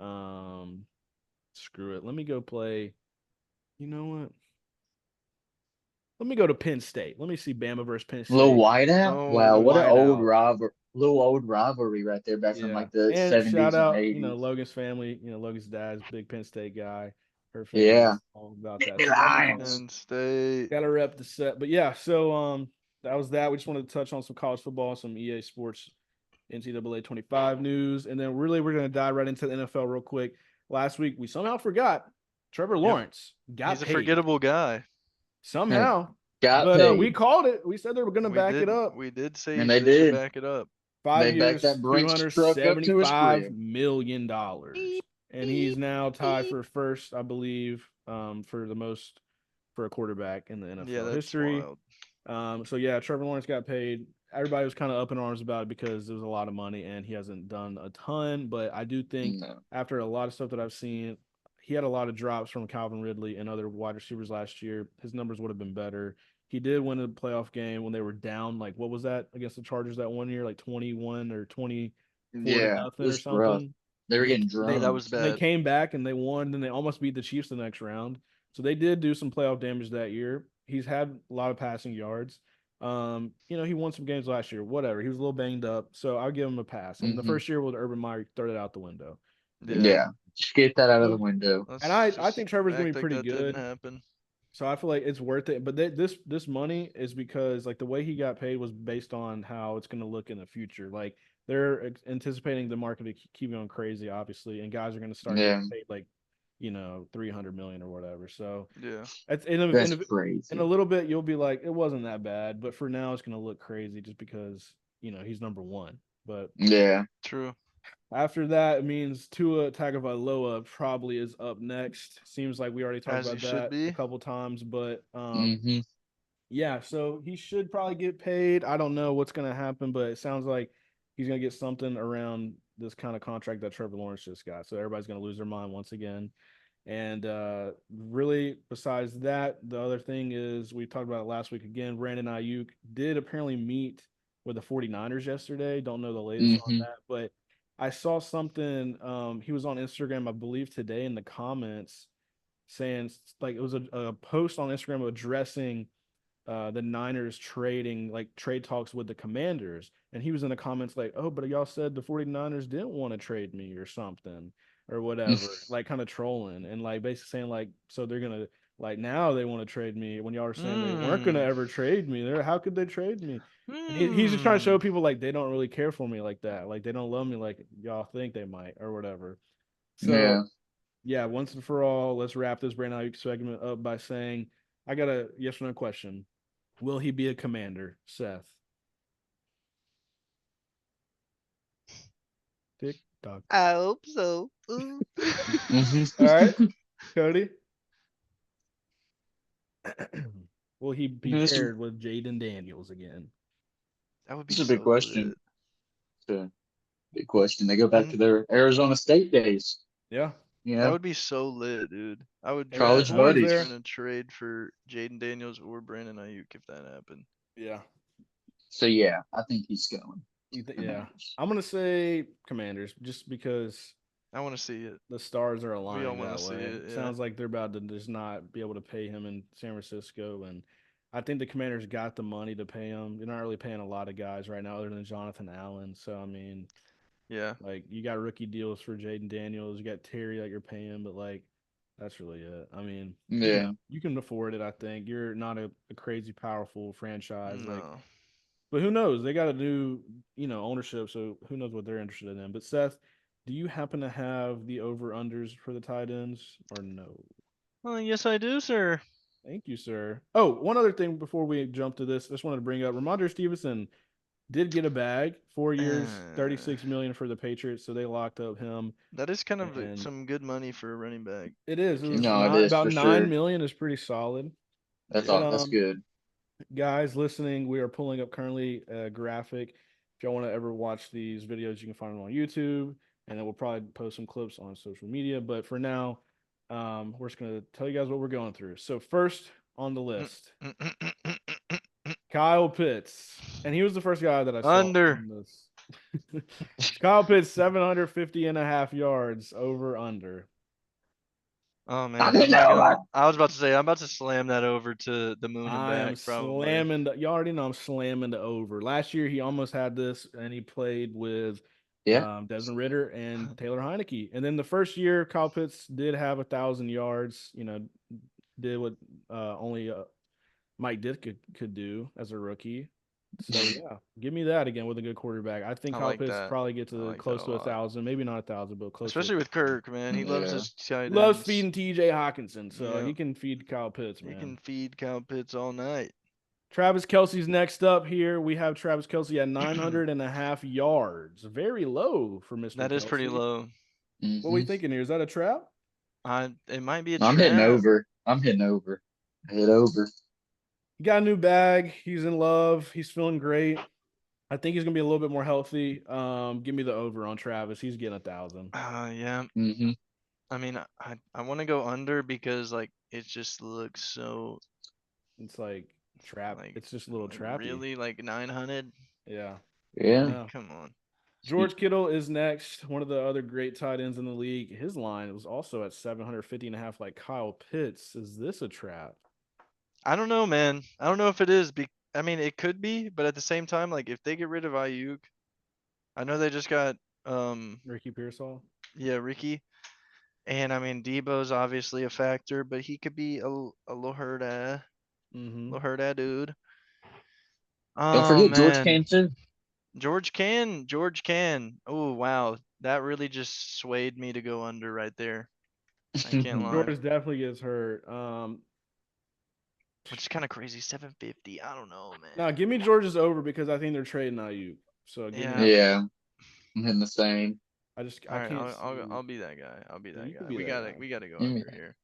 um Screw it. Let me go play. You know what? Let me go to Penn State. Let me see Bama versus Penn Little State. Whiteout. Wow, Oh, what an old Whiteout. rival, little old rivalry right there, back from Yeah. like the And shout 70s and out, 80s. Logan's family. Logan's dad's a big Penn State guy. Her Yeah, family's all about that. Nittany So Lions. Penn State. gotta rep the set. But yeah, so that was that. We just wanted to touch on some college football, some EA Sports NCAA 25 news, and then really we're gonna dive right into the NFL real quick. Last week we somehow forgot Trevor Yep. Lawrence got He's a paid forgettable guy. somehow, Got but we paid, called it. We said they were gonna We back it did. up. We did say and they they should did. back it up. Five They backed years, that Brinks truck up to his $275 crib. million, and he's now tied for first, I believe, for the most for a quarterback in the Yeah, NFL that's history. wild. So yeah, Trevor Lawrence got paid. Everybody was kind of up in arms about it because there was a lot of money and he hasn't done a ton. But I do think No. after a lot of stuff that I've seen, he had a lot of drops from Calvin Ridley and other wide receivers last year. His numbers would have been better. He did win a playoff game when they were down. Like, what was that against the Chargers that one year? Like 21 or 24 to Yeah, it nothing or was rough. something. They were And getting Yeah, that drummed. was they bad. came back and they won. Then they almost beat the Chiefs the next round. So they did do some playoff damage that year. He's had a lot of passing yards. He won some games last year. Whatever. He was a little banged up, so I'll give him a pass. I mean, the Hmm. first year with Urban Meyer, throw it out the window. Yeah. Yeah, just get that out of the So, window. and Let's I think just Trevor's gonna act be like pretty that didn't good. happen. So I feel like it's worth it. But this money is because like the way he got paid was based on how it's gonna look in the future. Like they're anticipating the market to keep going crazy, obviously, and guys are gonna start Yeah, getting paid like 300 million or whatever. So Yeah. it's that's in a crazy. little bit you'll be like it wasn't that bad, but for now it's gonna look crazy just because he's number one. But Yeah. True. after that, it means Tua Tagovailoa probably is up next. Seems like we already talked As he about should that a be. couple times, but Hmm. yeah, so he should probably get paid. I don't know what's gonna happen, but it sounds like he's gonna get something around this kind of contract that Trevor Lawrence just got. So everybody's gonna lose their mind once again. And really, besides that, the other thing is we talked about it last week again. Brandon Ayuk did apparently meet with the 49ers yesterday. Don't know the latest on Hmm. that, but I saw something. He was on Instagram, I believe, today in the comments saying like it was a post on Instagram addressing the Niners trading like trade talks with the Commanders. And he was in the comments like, oh, but y'all said the 49ers didn't want to trade me or something or whatever, like kind of trolling and like basically saying like, so they're going to like now they want to trade me when y'all are saying they weren't going to Hmm. ever trade me. There, how could they trade me? And he's just trying to Hmm. show people like they don't really care for me like that. Like they don't love me like y'all think they might or whatever. Yeah. So yeah, once and for all, let's wrap this Brandon Ayuk segment up by saying I got a yes or no question. Will he be a commander, Seth? Tick tock. I hope so. All right, Hmm. Cody. Will he be This is paired with Jaden Daniels again? That would be this is a big so question. lit. It's a big question. They go back to And their Arizona State days. Yeah, You that know, would be so lit, dude. I would they got draft college horns Giants buddies. there. in a trade for Jaden Daniels or Brandon Ayuk if that happened. Yeah, So yeah, I think he's going. yeah. Commanders. I'm gonna say Commanders just because I want to see it. the stars are We all aligning want to that see way. it. Yeah. Sounds like they're about to just not be able to pay him in San Francisco, and I think the Commanders got the money to pay him. They're not really paying a lot of guys right now, other than Jonathan Allen. So I mean, Yeah. like you got rookie deals for Jaden Daniels, you got Terry that you're paying, but like that's really it. I mean, Yeah. you can afford it. I think you're not a crazy powerful franchise, like, No. but who knows? They got a new ownership, so who knows what they're interested in. But Seth, do you happen to have the over unders for the tight ends or no? Well, yes, I do, sir. Thank you, sir. Oh, one other thing before we jump to this, I just wanted to bring up Ramondre Stevenson did get a bag, 4 years, Uh, 36 million for the Patriots, so they locked up him. that is kind of And some good money for a running back. it is. It was Can't lie. No, it not is about for nine sure. million is pretty solid. That's But Yeah. all. That's good. guys listening, we are pulling up currently a graphic. If y'all want to ever watch these videos, you can find them on YouTube, and then we'll probably post some clips on social media. But for now, we're just gonna tell you guys what we're going through. So first on the list, Kyle Pitts, and he was the first guy that I saw Under. on this. Kyle Pitts, 750 and a half yards over under. Oh I man, I'm didn't not know. gonna. I was about to say I'm about to slam that over to the moon and I am back probably. slamming. You already know I'm slamming the over. Last year he almost had this, and he played with Yeah. Desmond Ritter and Taylor Heineke. And then the first year, Kyle Pitts did have 1,000 yards. Did what only Mike Dick could do as a rookie. So yeah, give me that again with a good quarterback. I think I Kyle like Pitts that. probably get I to like that close a to a lot. thousand, maybe not 1,000, but close to. Especially with Kirk, man. He loves Yeah. his tight Loves ends. feeding T.J. Hawkinson, so Yeah. he can feed Kyle Pitts, He man. can feed Kyle Pitts all night. Travis Kelsey's next up here. We have Travis Kelsey at 900.5 yards. Very low for Mr. That is pretty Kelsey. low. What are we Hmm. thinking here? Is that a trap? It might be a I'm hitting trap. over. I'm hitting over. I hit over. He got a new bag. He's in love. He's feeling great. I think he's gonna be a little bit more healthy. Give me the over on Travis. He's getting 1,000. Yeah. Hmm. I mean, I want to go under because like it just looks so It's like trap. like It's just a little like trappy. really like 900. Yeah. Yeah. No. Come on. George Kittle is next. One of the other great tight ends in the league. His line was also at 750.5, like Kyle Pitts. Is this a trap? I don't know, man. I don't know if it is. I mean, it could be, but at the same time, like if they get rid of Ayuk, I know they just got Ricky Pearsall? yeah, Ricky, and I mean Debo's obviously a factor, but he could be a little hurt Mm-hmm. dude. Don't Oh forget George man, Kane too. George can. Oh wow, that really just swayed me to go under right there. I can't lie. George definitely gets hurt. Which is kind of crazy. 750. I don't know, man. Now give me George's over because I think they're trading Ayuk. So give me Yeah. that. Yeah. I'm hitting the same. All I right, can't I'll see. be that guy. I'll be Yeah, that you can guy. be that guy. We gotta go Give me under here.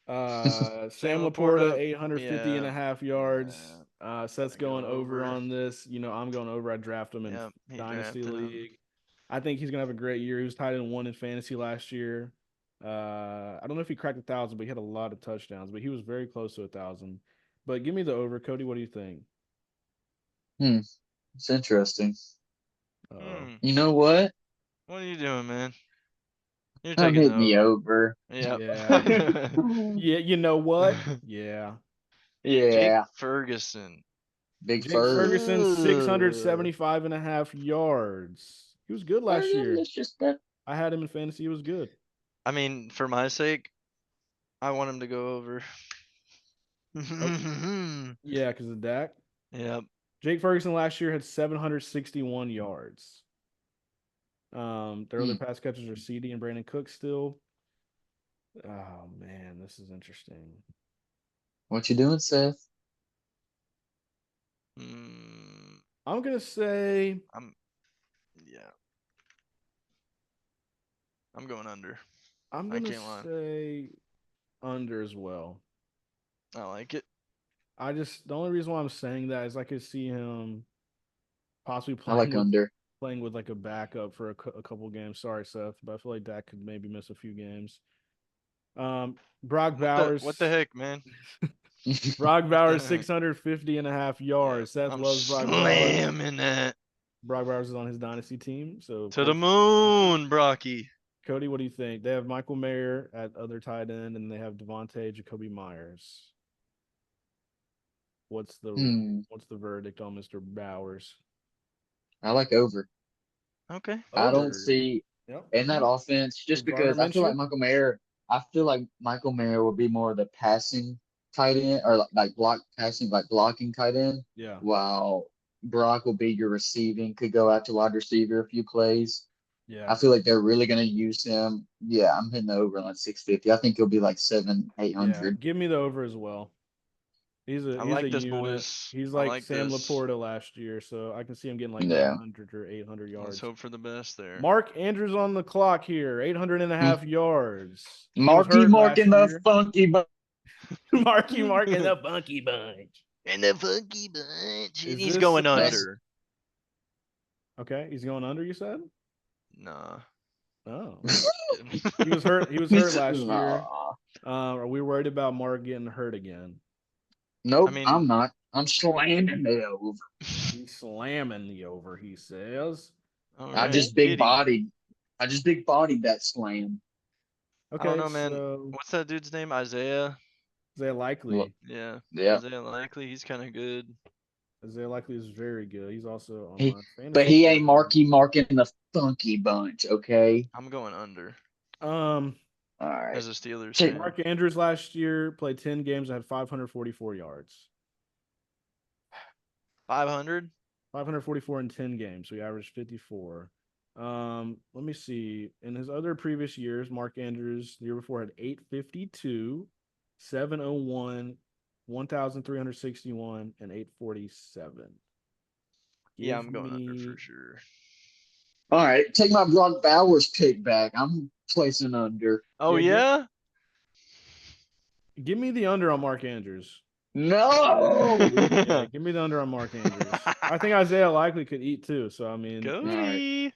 Sam Sam Laporta, Laporta, 850 and yeah, a half yards. Seth's gotta go going over over. on this. I'm going over. I draft him in Yep, he Dynasty drafted him. League. I think he's gonna have a great year. He was tied in one in fantasy last year. I don't know if he cracked 1,000, but he had a lot of touchdowns. But he was very close to 1,000. But give me the over, Cody. What do you think? It's interesting. Oh, Hmm. You know what? What are you doing, man? You're I'm taking the hitting the over. over. Yep. yeah, yeah. You know what? Yeah. Jake Yeah. Ferguson. Big Jake Ferg. Ferguson, Ugh. 675 and a half yards. He was good last Ferg, year. it's just that. I had him in fantasy. He was good. I mean, for my sake, I want him to go over. Oh, yeah, because of Dak. Yep. Jake Ferguson last year had 761 yards. Their other Hmm. pass catchers are CD and Brandon Cook still. Oh man, this is interesting. What you doing, Seth? Mm, I'm gonna say I'm yeah. I'm going under. I'm I gonna can't lie. say under as well. I like it. The only reason why I'm saying that is I could see him possibly I like under. playing with like a backup for a couple games. Sorry, Seth, but I feel like Dak could maybe miss a few games. Brock What the Bowers, heck, man? Brock What the Bowers, heck? 650 and a half Yeah, yards. Seth I'm loves Brock Bowers. slamming that Brock Bowers is on his dynasty team, so of to the course. moon, Brocky. Cody, what do you think? They have Michael Mayer at other tight end, and they have Devontae Jacoby Myers. What's the Hmm. what's the verdict on Mr. Bowers? I like over. Okay. I don't Over. see Yep. in that offense For just Gardner because Minshew? I feel like Michael Mayer will be more of the passing tight end or like block passing, like blocking tight end, Yeah. while Brock will be your receiving, could go out to wide receiver a few plays. Yeah. I feel like they're really gonna use him. Yeah, I'm hitting the over on like 650. I think he'll be like seven, eight Yeah. hundred. Give me the over as well. I He's a like this, unit. boys. He's I like like Sam this. Laporta last year, so I can see him getting like Yeah. 900 or 800 Let's yards. hope for the best there. Mark Andrews on the clock here, 800 and a Mm. half yards. He was Marky hurt Mark in last the year. funky Marky Mark and the Funky Bunch. And the funky bunch. Is He's this going under. okay? He's going under. You said? Nah. Oh, I'm just kidding. he was hurt. He was He hurt said, last year. "Nah." Are we worried about Mark getting hurt again? Nope, I mean, I'm not. I'm slamming the over. He's slamming the over. He says. all I right. Okay. just big Giddy. bodied. I just big bodied that slam. I don't Okay, know, man. so What's that dude's name? Isaiah. Isaiah Likely. Yeah, Yeah. Isaiah Likely. He's kind of good. Isaiah Likely is very good. He's also on He, my but fantasy he ain't team. Marking the funky bunch. Okay. I'm going under Um, All right. as a Steelers Take fan. Mark Andrews last year played 10 games and had 544 yards. 500. 544 in 10 games. So he averaged 54. Let me see. In his other previous years, Mark Andrews the year before had 852, 701, 1,361, and 847. Yeah, Give I'm going under me for sure. All right. Take my Brock Bowers pick back. I'm placing under. Oh Yeah, yeah. give me the under on Mark Andrews. No. Yeah, give me the under on Mark Andrews. I think Isaiah Likely could eat too. So I mean, All right. Cody. plus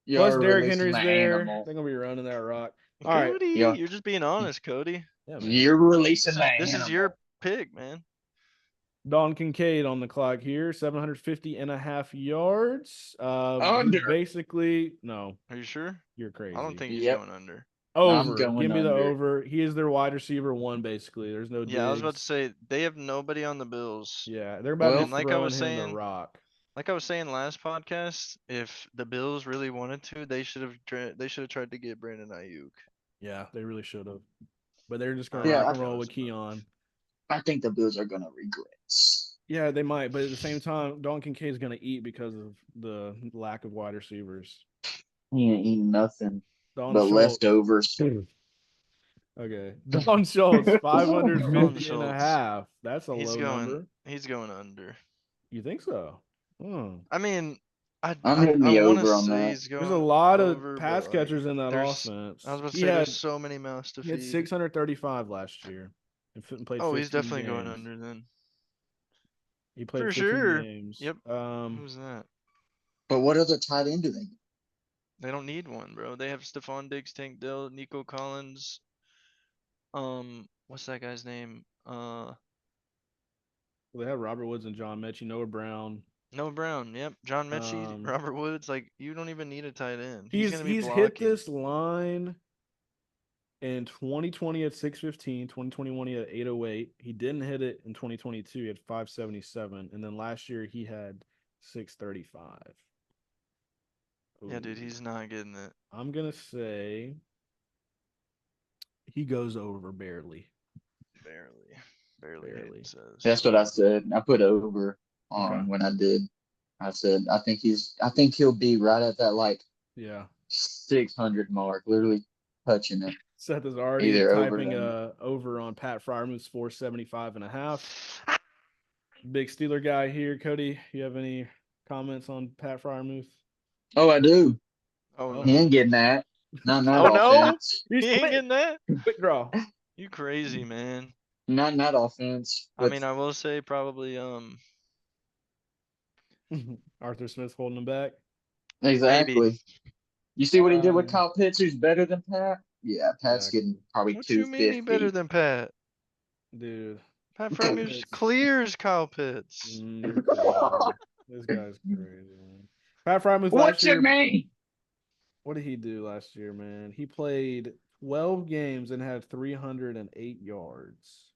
You're Derrick releasing Henry's the there. animal. They're gonna be running that rock. All right. Cody, Yeah. you're just being honest, Cody. Yeah, man. You're releasing the This is animal. your pick, man. Dalton Kincaid on the clock here, 750 and a half yards. Under. Basically, no, Are you sure? you're crazy. I don't think he's Yep. going under. I'm Over. going Give me the under. over. He is their wide receiver one, basically. There's no Yeah, I was about to digs. say they have nobody on the Bills. Yeah, they're about to Well, be And like I throwing was him the saying, rock. last podcast, if the Bills really wanted to, they should have tried to get Brandon Ayuk. Yeah, they really should have. But they're just I gonna don't know rock Yeah, and if that roll was with enough. Keon. I think the Bills are gonna regret. Yeah, they might, but at the same time, Dalton Kincaid is gonna eat because of the lack of wide receivers. He ain't eating nothing Don but Schultz. leftovers. Okay. Don Schultz, 550 and a Schultz. half. That's a He's low going. number. He's going under. You think so? Hmm. I mean, I I'm I, hitting I the want to over on say that. he's There's going a lot over, of but pass catchers like, in that there's. offense. I was about to He say there's had so many mouths to he had feed. 635 last year and played Oh, he's 15 definitely going games. under then. He played For 15 sure. games. Yep. Who's that? But what other tight end do they? They don't need one, bro. They have Stephon Diggs, Tank Dell, Nico Collins. What's that guy's name? They have Robert Woods and John Mechie, Noah Brown. Noah Brown. Yep. John Mechie, Um, Robert Woods. Like, you don't even need a tight end. He's He's gonna be he's hit blocking. this line in 2020 at 615, 2021 he had 808. He didn't hit it in 2022. He had 577, and then last year he had 635. Yeah, dude, Ooh. he's not getting it. I'm gonna say he goes over barely. Barely. Barely. Hayden says. That's what I said. I put over on Okay. when I did. I said I think he'll be right at that like Yeah. 600 mark, literally touching it. Seth is already Either over typing or over on Pat Fryermuth's 475 and a half. Big Steeler guy here. Cody, you have any comments on Pat Fryermuth? Oh, I do. Oh Oh. He no. ain't getting that. Not in that Oh no. offense. He's He ain't quick. getting that. Quick draw. You crazy, man. Not in that offense. I mean, I will say probably Arthur Smith holding him back. exactly. maybe. You see what he did with Um, Kyle Pitts, who's better than Pat? Yeah, Pat's Exactly. getting probably What you mean he better 250. than Pat? Dude. Pat Kyle Freiermuth Pitts. clears Kyle Pitts. You're crazy. This guy's crazy, man. Pat Fryermuth What last you year. mean? What did he do last year, man? He played 12 games and had 308 yards.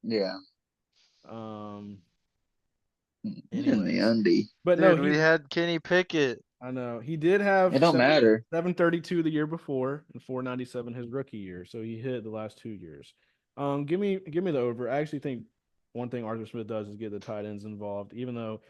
Yeah. In the Anyways, undie. but Dude, no, we he. had Kenny Pickett. I know he did have It don't matter. 732 the year before and 497 his rookie year, so he hit the last 2 years. Give me the over. I actually think one thing Arthur Smith does is get the tight ends involved, even though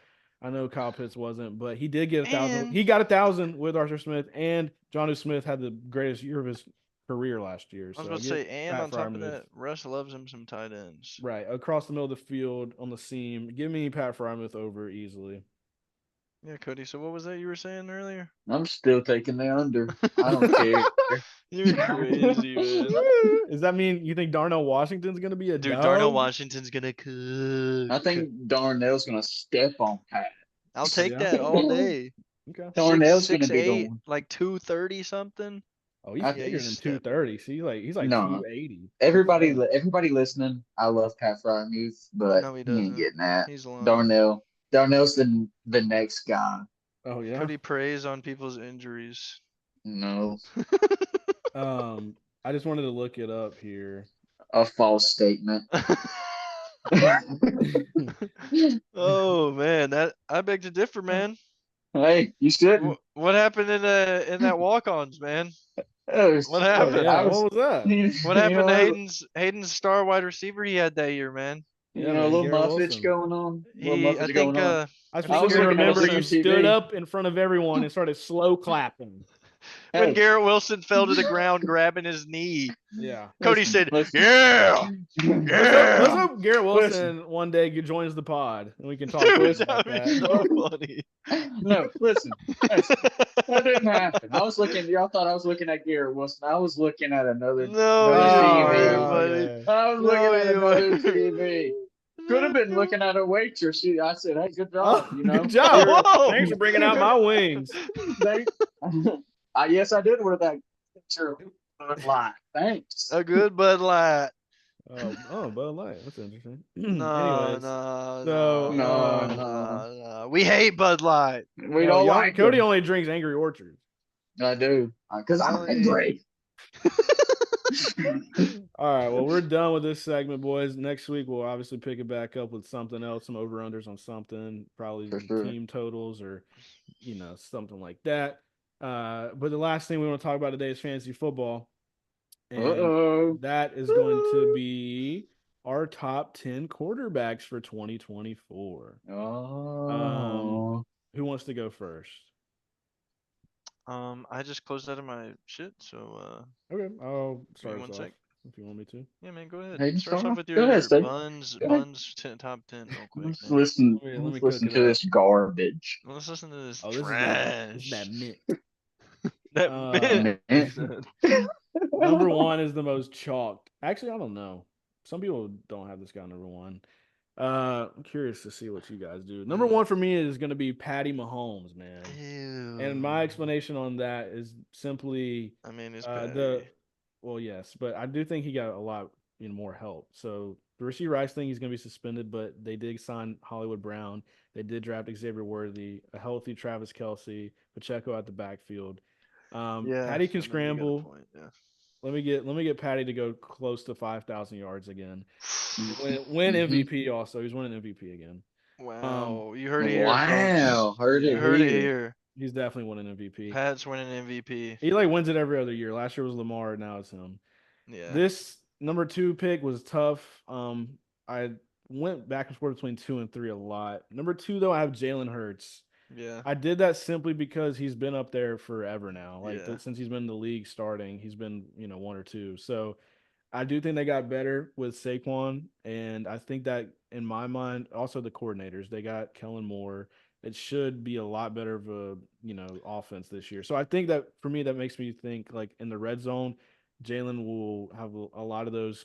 I know Kyle Pitts wasn't, but he did get 1,000. And He got 1,000 with Arthur Smith, and Jonnu Smith had the greatest year of his career last year. I was So about to get say, and Pat on top of Freiermuth. that, Russ loves him some tight ends. Right, across the middle of the field on the seam. Give me Pat Freiermuth over easily. Yeah, Cody. So what was that you were saying earlier? I'm still taking the under. I don't care. You're crazy, man. Does that mean you think Darnell Washington's going to be a Dude, dub? Darnell Washington's gonna cook. I think Darnell's gonna step on Pat. I'll take Yeah. that all day. Okay. Darnell's gonna be 6'8", going. like 230 something. Oh, he's I- bigger than he's 230. See, he's like No. 280. Everybody listening, I love Pat Freiermuth, but No, he he ain't doesn't. getting that. He's lying. Darnell's the next guy. Oh yeah. Cody preys on people's injuries. No. I just wanted to look it up here. A false statement. Oh man, that I beg to differ, man. Hey, you shouldn't. What happened in that walk-ons, man? What Oh happened? yeah, I what was, was that? What you happened to know, Hayden's star wide receiver he had that year, man? Yeah, a man, little Garrett muffage Wilson. going on. A little I muffage think going on. I I think I was specifically Garrett looking at a remember you Wilson stood UTV. up in front of everyone and started slow clapping. when Hey, Garrett Wilson fell to the ground grabbing his knee. Yeah. Cody listen, said, listen. "Yeah, Let's yeah." hope Garrett Listen, Wilson one day joins the pod and we can talk to Dude, him listen. about that would be that. so funny. No, listen, listen. That didn't happen. I was looking. Y'all thought I was looking at Garrett Wilson. I was looking at No, another you Oh weren't, TV. yeah, buddy. okay. I was No, looking at you another weren't. TV. Could have been looking at a waitress. I said, "Hey, good Oh, job." You good know, job. you're. Whoa! Thanks for bringing out my wings. They, yes, I did wear that picture. Bud Light. Thanks. A good Bud Light. Oh, Bud Light. That's interesting. No, Anyways, no, so no, No, no, no, no, no. We hate Bud Light. we oh, don't y'all, like Cody them. only drinks Angry Orchard. I do because I'm Only. angry. All right, well, we're done with this segment, boys. Next week we'll obviously pick it back up with something else, some over unders on something, probably For the sure. team totals or something like that. But the last thing we want to talk about today is fantasy football, and Uh-oh. that is going to be our top 10 quarterbacks for 2024. Um, Oh. who wants to go first? I just closed out of my shit, so Okay, I'll give me start us one off sec. if you want me to. Yeah, man, go ahead. Hey, Start us off with go ahead, your Steve. Go ahead. top 10 real quick, Let's man. listen. Let me Let's cook listen it to up. this garbage. Let's listen to this Oh, this is that trash. mint. That Uh, bit. He Man. said. Number one is the most chalked. Actually, I don't know. Some people don't have this guy number one. I'm curious to see what you guys do. Number one for me is going to be Patty Mahomes, man. And my Ew. explanation on that is simply I mean, it's the Patty. well, yes, but I do think he got a lot more help. So the Rasheed Rice thing, he's going to be suspended, but they did sign Hollywood Brown. They did draft Xavier Worthy, a healthy Travis Kelsey, Pacheco at the backfield. Yeah, Patty can I mean, you got a scramble. point. Yeah. Let me get Patty to go close to 5,000 yards again. Win Mhm. MVP also. He's winning MVP again. Um, Wow, you heard it here, folks. Wow. Heard You it yeah, heard it here. here. he's definitely winning MVP. Pat's winning MVP. He like wins it every other year. Last year was Lamar, now it's him. Yeah. This number two pick was tough. I went back and forth between two and three a lot. Number two though, I have Jalen Hurts. Yeah. I did that simply because he's been up there forever now. Like Yeah. since he's been in the league starting, he's been one or two. So I do think they got better with Saquon, and I think that in my mind, also the coordinators, they got Kellen Moore. It should be a lot better of a offense this year. So I think that for me, that makes me think like in the red zone, Jalen will have a lot of those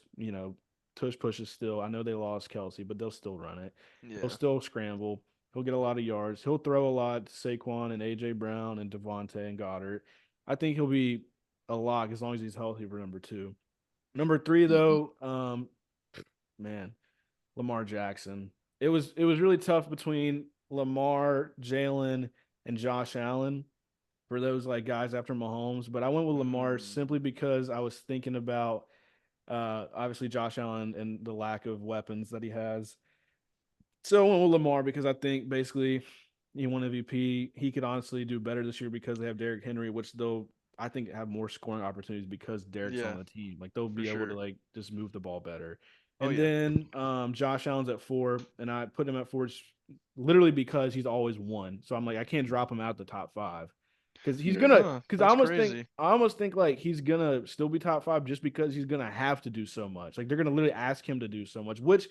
tush pushes still. I know they lost Kelsey, but they'll still run it. He'll Yeah. still scramble. He'll get a lot of yards. He'll throw a lot to Saquon and AJ Brown and Devontae and Goddard. I think he'll be a lock as long as he's healthy for number two. Number three, Mhm. though, man, Lamar Jackson. It was really tough between Lamar, Jalen, and Josh Allen for those like guys after Mahomes, but I went with Lamar Mm, simply because I was thinking about obviously Josh Allen and the lack of weapons that he has. So I went with Lamar because I think basically he won MVP. He could honestly do better this year because they have Derrick Henry, which they'll I think have more scoring opportunities because Derrick's on yeah, the team. Like they'll for be able to sure. like just move the ball better. Oh And yeah. then Josh Allen's at four, and I put him at four literally because he's always one. So I'm like I can't drop him out the top five because he's Yeah. gonna Huh, because that's crazy. I almost think like he's gonna still be top five just because he's gonna have to do so much. Like they're gonna literally ask him to do so much, which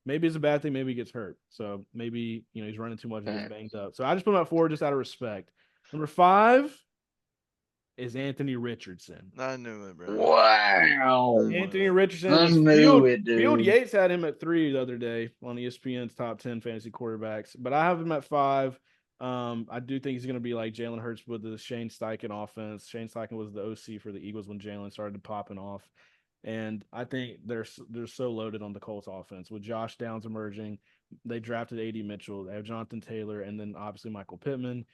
maybe it's a bad thing. Maybe he gets hurt. So maybe, he's running too much and gets banged Facts. up. So I just put him at four just out of respect. Number five is Anthony Richardson. I knew it, bro. I Wow. knew Anthony it. Richardson I was knew it, Field dude. Yates had him at three the other day on ESPN's top 10 fantasy quarterbacks, but I have him at five. I do think he's going to be like Jalen Hurts with the Shane Steichen offense. Shane Steichen was the OC for the Eagles when Jalen started popping off. And I think they're so loaded on the Colts offense with Josh Downs emerging. They drafted AD Mitchell. They have Jonathan Taylor and then obviously Michael Pittman.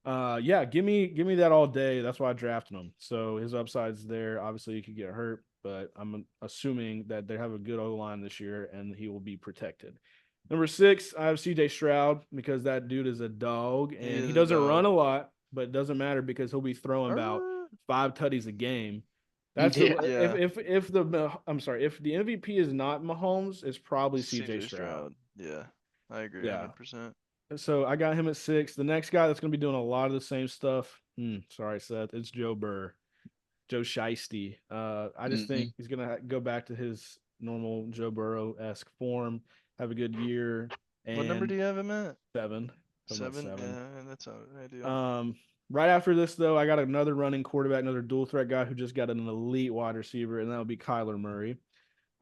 Yeah, give me that all day. That's why I drafted him. So his upside's there. Obviously, he could get hurt, but I'm assuming that they have a good O line this year and he will be protected. Number 6, I have CJ Stroud because that dude is a dog He and he is a doesn't run dog. a lot, but it doesn't matter because he'll be throwing about Er, 5 tutties a game. That's who. Yeah. Yeah. If the I'm sorry, if the MVP is not Mahomes, it's probably CJ CJ Stroud. Stroud. Yeah. I agree Yeah. 100%. So I got him at 6. The next guy that's going to be doing a lot of the same stuff. Sorry, Seth. It's Joe Burr, Joe Shiesty. I just think Hmm. he's going to go back to his normal Joe Burrow esque form, have a good year, What number do and you have him at? 7. Have him at 7? 7. Yeah, that's ideal. Right after this, though, I got another running quarterback, another dual threat guy who just got an elite wide receiver, and that would be Kyler Murray.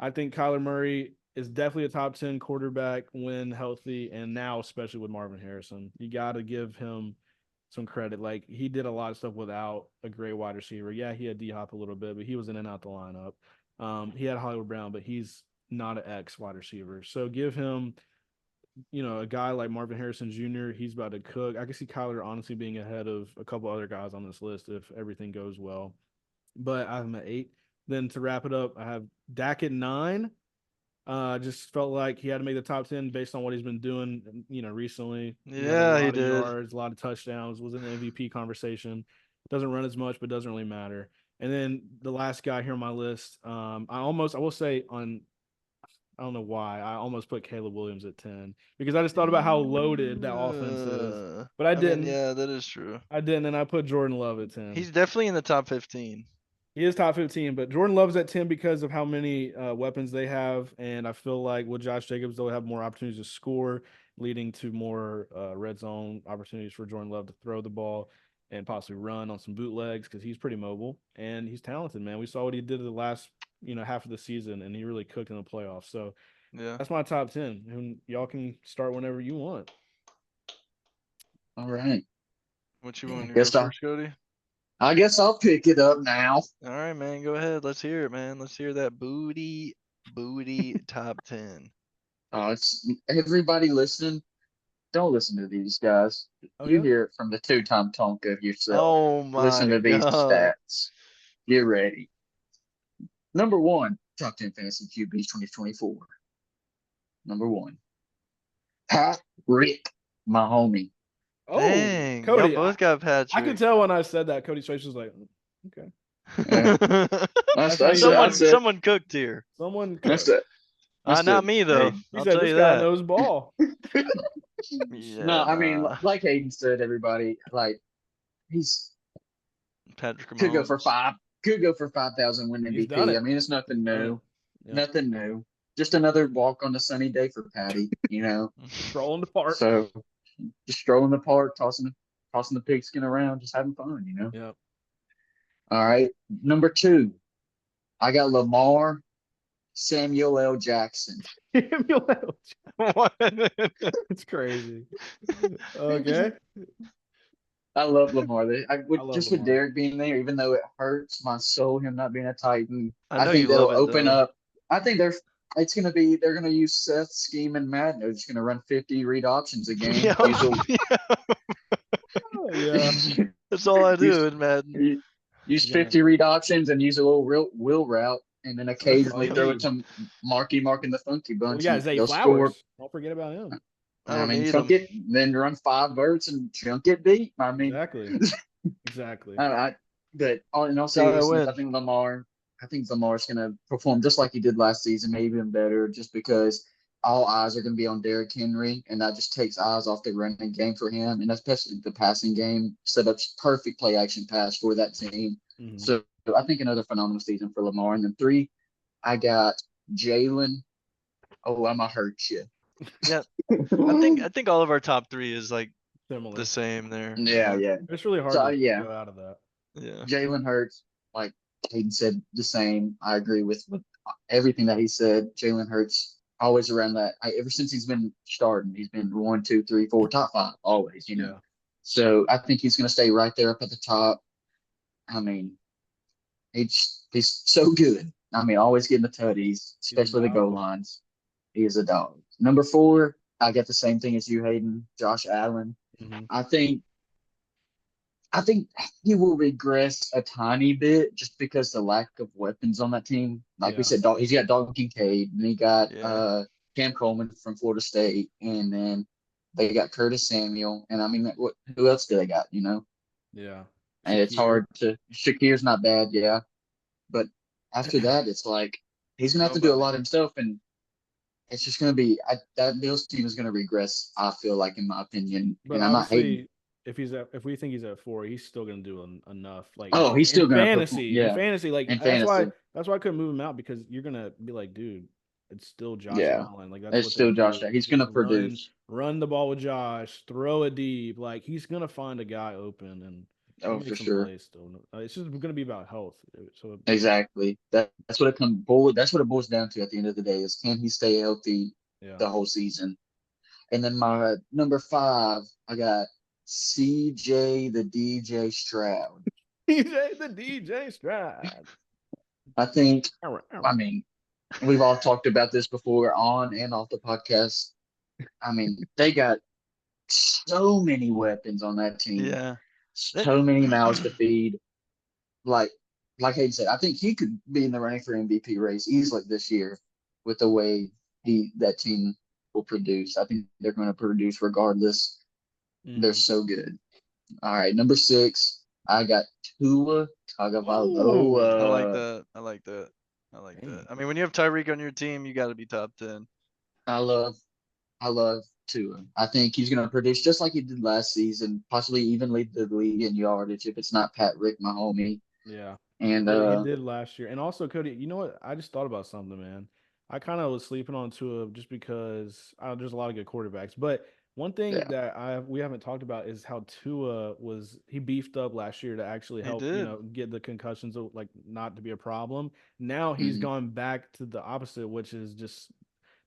I think Kyler Murray is definitely a top 10 quarterback when healthy, and now, especially with Marvin Harrison. You got to give him some credit. Like, he did a lot of stuff without a great wide receiver. Yeah, he had D Hop a little bit, but he was in and out the lineup. He had Hollywood Brown, but he's not an X wide receiver. So give him, a guy like Marvin Harrison Jr., he's about to cook. I can see Kyler honestly being ahead of a couple other guys on this list if everything goes well. But I have him at 8. Then to wrap it up, I have Dak at 9. Just felt like he had to make the top 10 based on what he's been doing, recently. He had a Yeah, he lot of did. yards, a lot of touchdowns, was in the MVP conversation. Doesn't run as much, but doesn't really matter. And then the last guy here on my list, I will say I don't know why, I almost put Caleb Williams at 10 because I just thought about how loaded that offense is, but I I mean, didn't. yeah, that is true. I didn't, and I put Jordan Love at 10. He's definitely in the top 15. He is top 15, but Jordan Love's at 10 because of how many weapons they have. And I feel like with Josh Jacobs, they'll have more opportunities to score, leading to more red zone opportunities for Jordan Love to throw the ball and possibly run on some bootlegs because he's pretty mobile and he's talented, man. We saw what he did the last, half of the season, and he really cooked in the playoffs. So Yeah. that's my top 10. And y'all can start whenever you want. All right. What you want to go Guess first, Cody? I guess I'll pick it up now. All right, man. Go ahead. Let's hear it, man. Let's hear that booty top 10. It's everybody listening. Don't listen to these guys. Oh, You yeah? hear it from the two-time Tonka yourself. Oh Listen my to these God. stats. Get ready. Number 1, top 10 fantasy QBs 2024. Number 1, Rick, my homie. Oh, Dang. Y'all Cody, both got I could Patrick. tell when I said that. Cody's face was like, okay. Yeah. That's how you know. Someone cooked here. Someone I cooked. said, I Not said, me though. hey, He I'll said, tell this you guy that. knows ball. Yeah, no, I mean, nah. like Hayden said, everybody, like, he's Patrick could go for Mahomes. 5,000 win He's done MVP. I it. mean, it's nothing He's done it. new. Yeah. Nothing new. Just another walk on a sunny day for Patty, Strolling the park. So just strolling the park, tossing the pigskin around, just having fun. Yeah. All right. Number 2, I got Lamar Samuel L. Jackson. What? It's crazy. Okay. I love Lamar. I love Just with Lamar. Derek being there, even though it hurts my soul him not being a Titan, I I know think you they'll love it open though. up. I think they're gonna use Seth's scheme and Madden. They're just gonna run 50 read options a game. Yeah. Oh, yeah. That's all I use do in Madden. use He's gonna 50 read options and use a little real wheel route, and then the occasionally fun throw it dude. to Marking the Funky Well, we Bunch, got and Zay they'll score. Flowers. Don't forget about him. I I don't mean, need chunk him. it, then run 5 verts and chunk it deep. I mean, Exactly. Exactly. but in all That's how I seriousness, win. I think Lamar's going to perform just like he did last season, maybe even better, just because all eyes are going to be on Derrick Henry, and that just takes eyes off the running game for him, and especially the passing game set up perfect play action pass for that team. Mhm. So I think another phenomenal season for Lamar. And then 3, I got Jalen. Oh, I'ma hurt you. Yeah. I think all of our top 3 is like Similar. the same there. Yeah. It's really hard So to yeah, go out of that. Yeah. Jalen Hurts, like Hayden said, the same. I agree with everything that he said. Jalen Hurts always around that. Ever since he's been starting, he's been 1, 2, 3, 4, top 5 always. Yeah. So I think he's going to stay right there up at the top. I mean, he's so good. I mean, always getting the tutties, He's a especially the goal dog. lines. He is a dog. Number 4, I got the same thing as you, Hayden. Josh Allen. Mhm. I think I think he will regress a tiny bit just because the lack of weapons on that team. Like we Yeah. said, he's got Dalton Kincaid, and he got Yeah. Cam Coleman from Florida State, and then they got Curtis Samuel, and I mean, who else do they got? Yeah. And it's Shakir. hard to. Shakir's not bad, yeah, but after that, it's like he's gonna have to do a Nobody. lot himself, and it's just gonna be that Bills team is gonna regress. I feel like, in my opinion, But and I'm not hating. obviously, if we think he's at 4, he's still gonna do enough. Like Oh, he's in still gonna perform, fantasy, yeah, like in that's why fantasy. I couldn't move him out because you're gonna be like, dude, it's still Josh Yeah, Allen. Like that's it's what they still Josh. do. He's Just gonna produce. run the ball with Josh, throw it deep. Like he's gonna find a guy open and he'll Oh, make for some sure. plays still. It's just gonna be about health. So Exactly. That's what That's what it boils down to at the end of the day is can he stay healthy yeah. the whole season? And then my number 5, I got CJ the DJ Stroud. DJ the DJ Stride. I think. Arr, arr. I mean, we've all talked about this before on and off the podcast. I mean, they got so many weapons on that team, Yeah. That, so many mouths to feed. Like like Hayden said, I think he could be in the running for MVP race easily this year with the way that team will produce. I think they're going to produce regardless. They're Mhm. so good. All right, number 6, I got Tua Oh, I like Tagovailoa. that. I like that. I like that. dang. I mean, when you have Tyreek on your team, you got to be top 10. I love I love Tua. I think he's going to produce just like he did last season, possibly even lead the league in yardage if it's not Pat Rick Mahomey. Yeah. And He did last year. And also, Cody, you know what? I just thought about something, man. I kind of was sleeping on Tua just because there's a lot of good quarterbacks. But one thing yeah, that we haven't talked about is how Tua he beefed up last year to actually He help, did. get the concussions like not to be a problem. Now he's mhm, gone back to the opposite, which is just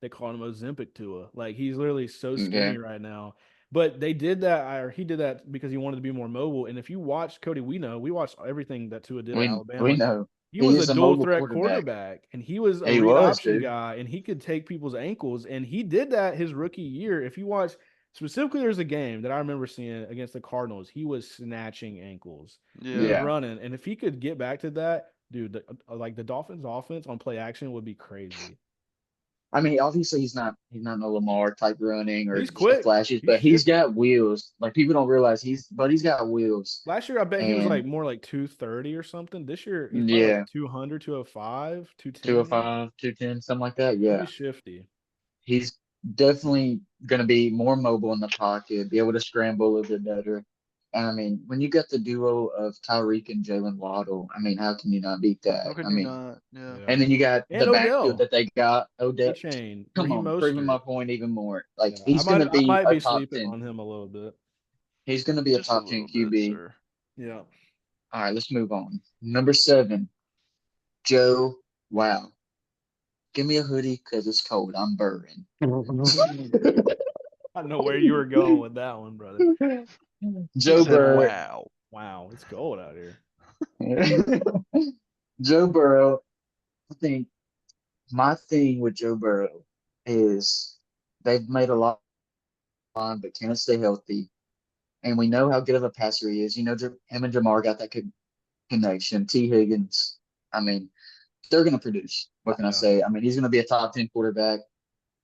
they call him Ozempic Tua. Like he's literally so yeah. skinny right now. But they did that, or he did that because he wanted to be more mobile. And if you watch Cody, we watched everything that Tua did at We Alabama. know He he was a is a dual mobile threat quarterback. quarterback, and he was a He read was, option dude. guy, and he could take people's ankles. And he did that his rookie year. If you watch specifically, there's a game that I remember seeing against the Cardinals. He was snatching ankles. He was Yeah. Yeah. running, and if he could get back to that, dude, like the Dolphins' offense on play action would be crazy. I mean, obviously he's not no Lamar type running or He's just the quick. flashes, He's but he's shifty. got wheels. Like people don't realize he's got wheels. Last year, I bet he was And like more like 230 or something. This year, he's probably like yeah, 200, 205, 210. 205, 210, something like that. Yeah. He's shifty. He's definitely going to be more mobile in the pocket, be able to scramble a little bit better. And I mean, when you got the duo of Tyreek and Jalen Waddle, I mean, how can you not beat How that? can I you mean, not? Yeah. and Yeah. then you got And the backfield Odell, that they got. Odell, A Chain, come Raheem on, proving my Mostert. point even more. Like Yeah, he's going to I be might a be top sleeping 10. on him a little bit. He's going to be a Just a top 10 little bit, QB. sir. Yeah. All right, let's move on. Number 7, Joe. Wow. Give me a hoodie because it's cold. I'm burning. I don't know where you were going with that one, brother. He Joe said, Burrow. "Wow." Wow, it's cold out here. Joe Burrow. I think my thing with Joe Burrow is they've made a lot on, but can it stay healthy? And we know how good of a passer he is. Him and Jamar got that connection. T. Higgins. I mean, they're going to produce. What can I Yeah. say? I mean, he's going to be a top 10 quarterback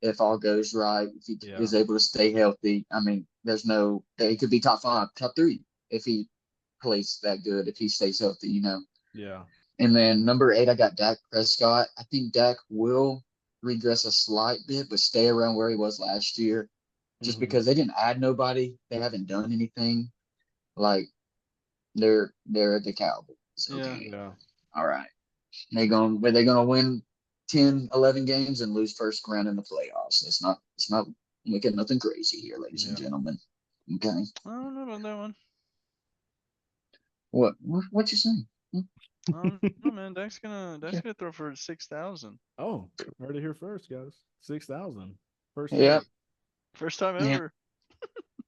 if all goes right. If he Yeah. is able to stay healthy. I mean, there's no that he could be top 5, top 3 if he plays that good. If he stays healthy. Yeah. And then number 8, I got Dak Prescott. I think Dak will regress a slight bit, but stay around where he was last year, just Hmm. because they didn't add nobody. They haven't done anything. Like they're the Cowboys. Yeah. Okay, Yeah. all right. They're gonna win 10, 11 games and lose first round in the playoffs. It's not making nothing crazy here, ladies and Yeah. gentlemen. Okay, I don't know about that one. what you saying? I don't know, man. Dak's gonna throw for 6,000. Oh, heard it here first, guys. 6,000. First Yeah, take. First time yeah. ever.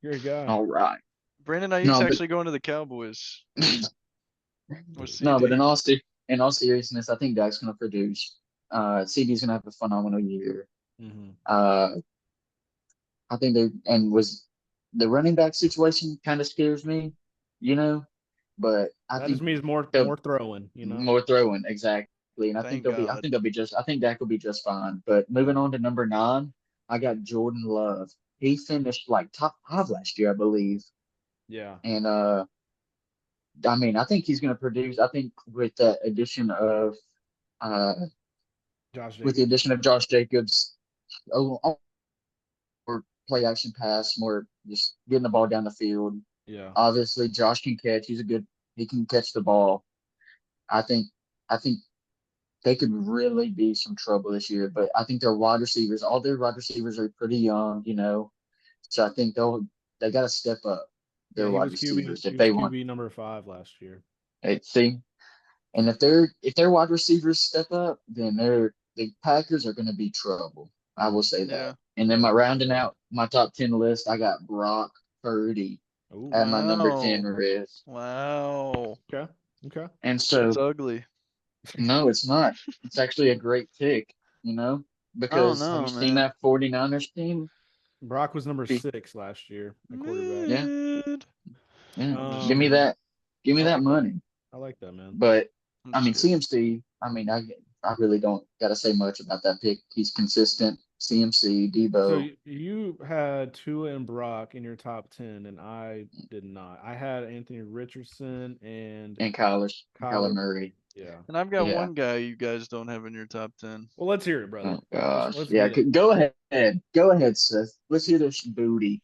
Great guy. All right. Brandon Ayuk's No, but actually going to the Cowboys with no, but CD. in all seriousness, I think Dak's going to produce. CD's going to have a phenomenal year. Hmm. Uh, I think they and was the running back situation kind of scares me, you know. but I That think just means more they'll throwing, you know. more throwing exactly, and Thank I God. think they'll be just I think Dak will be just fine. But moving on to number 9, I got Jordan Love. He finished like top 5 last year, I believe, Yeah, and I mean, I think he's going to produce. I think uh Josh with the Jacobs. addition of Josh Jacobs, more play action pass, more just getting the ball down the field. Yeah, Obviously, Josh can catch. He can catch the ball. I think I think they could really be some trouble this year. But I think all their wide receivers are pretty young, So I think they got to step up yeah. their wide receivers He if was they want. QB number 5 last year. See, and if their wide receivers step up, then the Packers are going to be trouble. I will say Yeah. that. And then Yeah. my rounding out my top 10 list, I got Brock Purdy Oh, at my number 10 Wow. list. Wow. okay, okay. And That's so ugly. no, it's not. It's actually a great pick, I don't because have you know, seen man. that 49ers team? Brock was number Be- 6 last year at quarterback. Yeah, Mid. yeah. I'm just Give me Um, kidding. that. Give me I that like that. money. I like that, man. But I'm I just mean, kidding. CMC. I mean, I really don't got to say much about that pick. He's consistent. CMC, So Debo, you had Tua and Brock in your top 10, and I did not. I had Anthony Richardson and and Kyler Kyler Murray. Murray. Yeah. And I've got Yeah. one guy you guys don't have in your top 10. Well, let's hear it, brother. Oh gosh. Let's Yeah. get it. Go ahead. Go ahead, Seth. Let's hear this booty.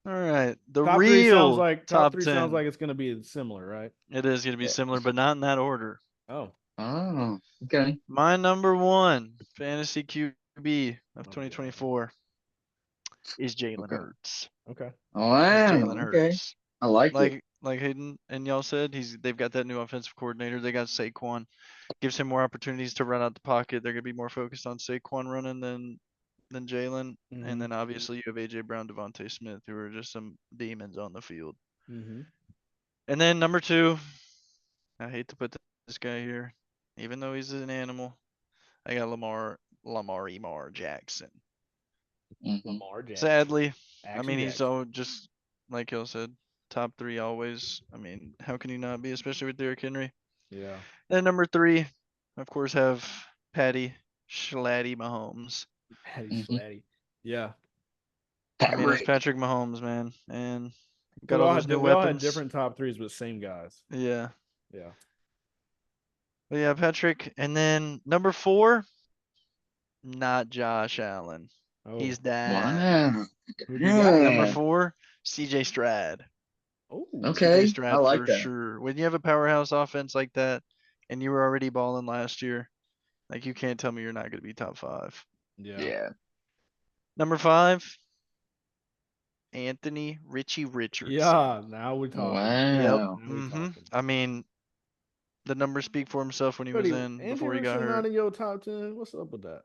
All right. The Top three sounds real like top 10. it's gonna be similar, right? It is going to be Yeah. similar, but not in that order. Oh, Oh, okay. My number 1 fantasy QB of Oh, 2024 is Jalen Okay. Hurts. okay. Is Wow. Jalen Okay. Hurts. I like it. Like Hayden and y'all said, they've got that new offensive coordinator. They got Saquon. Gives him more opportunities to run out the pocket. They're gonna be more focused on Saquon running than Jalen. Mm-hmm. And then obviously you have AJ Brown, Devontae Smith, who are just some demons on the field. Mm-hmm. And then number 2, I hate to put this guy here, even though he's an animal. I got Lamar Jackson. Mm-hmm. Lamar Jackson. Sadly, I Action mean he's Jackson. so just like y'all said, top 3 always. I mean, how can you not be, especially with Derrick Henry? Yeah. And number 3, of course, have Patty Schlatty Mahomes. Patty Mhm. Schlatty. Yeah. I mean, it's Patrick. Patrick Mahomes, man, and So got all those new we all had weapons. different top 3s, but same guys. Yeah, Yeah. but yeah, Patrick, and then number 4, not Josh Allen. Oh. He's that. Wow. Who'd you got? Number Yeah. 4, CJ Stroud. Oh. Okay. CJ I Stroud like for that. sure. When you have a powerhouse offense like that, and you were already balling last year, like you can't tell me you're not going to be top 5. Yeah. Yeah. Number 5, Anthony Richardson. Yeah. Now we're talking. Yep. Wow. Now we're talking. I mean, the numbers speak for himself when he was Buddy, in Anthony before he got Richardson not hurt. in your top 10. What's up with that?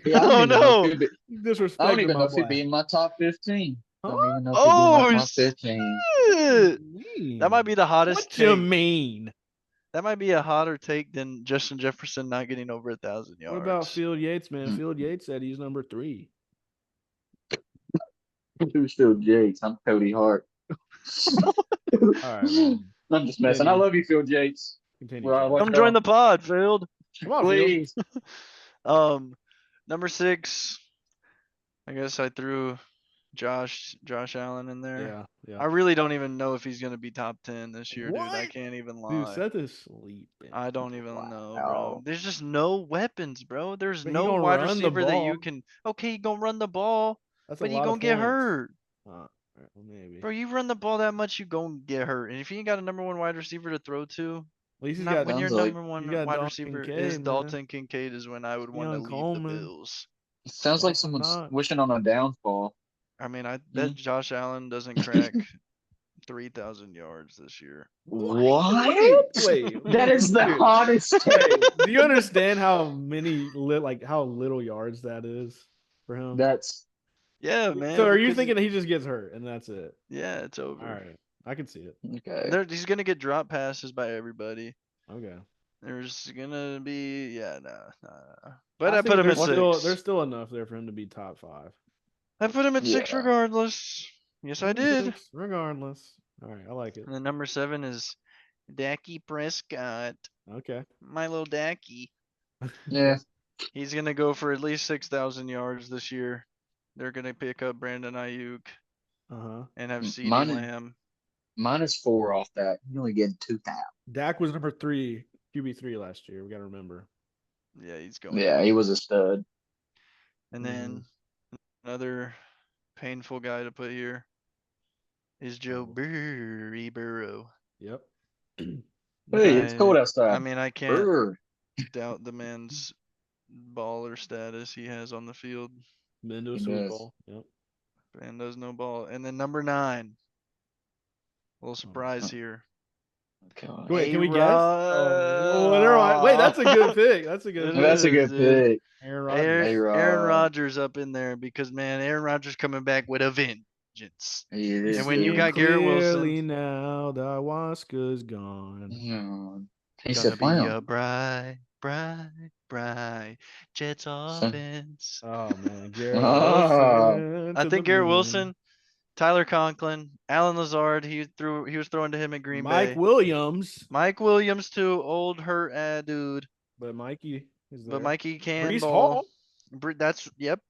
Yeah, I don't Oh even know if no! he'd be, You I don't disrespecting even know my if he'd boy. be in my top 15. Huh? Don't even know if he'd be in my Oh top 15. shit! Mean. That might be the hottest What you take. mean? That might be a hotter take than Justin Jefferson not getting over 1,000 yards. What about Field Yates, man? Hmm. Field Yates said he's number 3. Who's still Yates? I'm Cody Hart. All right, man. I'm just messing. I Continue. love you, Phil Yates. Continue. Well, I Chad. watch Come join y'all. the pod, Field. Come on, Field. Please. Number 6. I guess I threw Josh Allen in there. Yeah. Yeah. I really don't even know if he's gonna be top 10 this year, dude. I What? can't even lie. Dude, Seth is sleeping. I don't even know, bro. Wow. There's just no weapons, bro. There's But he no gonna wide run the receiver that you ball. can. Okay, you gonna run the ball, That's but a you lot gonna of get points. hurt, Well, maybe. bro. You run the ball that much, you gonna get hurt. And if you ain't got a number 1 wide receiver to throw to, At least he's not got when your Sounds like- number he's 1 got wide Dalton receiver Kincaid, is man. Dalton Kincaid is when I would want to Young leave Coleman. the Bills. It sounds like Why someone's not? wishing on a downfall. I mean, I Mm-hmm. bet Josh Allen doesn't crack 3,000 yards this year. What? Wait. That is the Dude. hottest take. Do you understand how how little yards that is for him? That's Yeah, man. So are you because- thinking that he just gets hurt and that's it? Yeah, it's over. All right. I can see it. okay. He's gonna get drop passes by everybody. Okay. There's gonna be nah. But I think put him at there's 6. still enough there for him to be top 5. I put him at 6 Yeah. regardless. Yes, I did. 6, regardless. All right, I like it. And then number 7 is Dak Prescott. Okay. My little Dacky. Yeah. He's gonna go for at least 6,000 yards this year. They're gonna pick up Brandon Ayuk Uh-huh. and have CeeDee Mine is Lamb. -4 off that. You only get 2,000. Dak was number 3, QB3 last year. We got to remember. Yeah, he's going. Yeah, up. he was a stud. And then another painful guy to put here is Joe Oh. Burrow. Yep. Hey, it's cold outside. I mean, I can't Brr. doubt the man's baller status he has on the field. Been to a He Super does. Bowl. Yep. Man does no ball. And then number 9. Little surprise here. God. Wait, can we guess? Oh, well, never mind. Wait, that's a good pick. That's a good It pick. That's a is, good dude. pick. Aaron Rodgers. Aaron A-Rod. Rodgers up in there because, man, Aaron Rodgers coming back with a vengeance. He is. And when you dude. got Garrett Clearly Wilson, now the ayahuasca's gone. Yeah. He gonna said, be "Wow." a bright Jets offense. Oh man, Garrett Oh. Wilson. I to think the Garrett moon. Wilson, Tyler Conklin, Alan Lazard, he was throwing to him at Green Mike Bay. Williams. Mike Williams too, old hurt dude. But Mikey is there. But Mikey can Brees ball. Hall.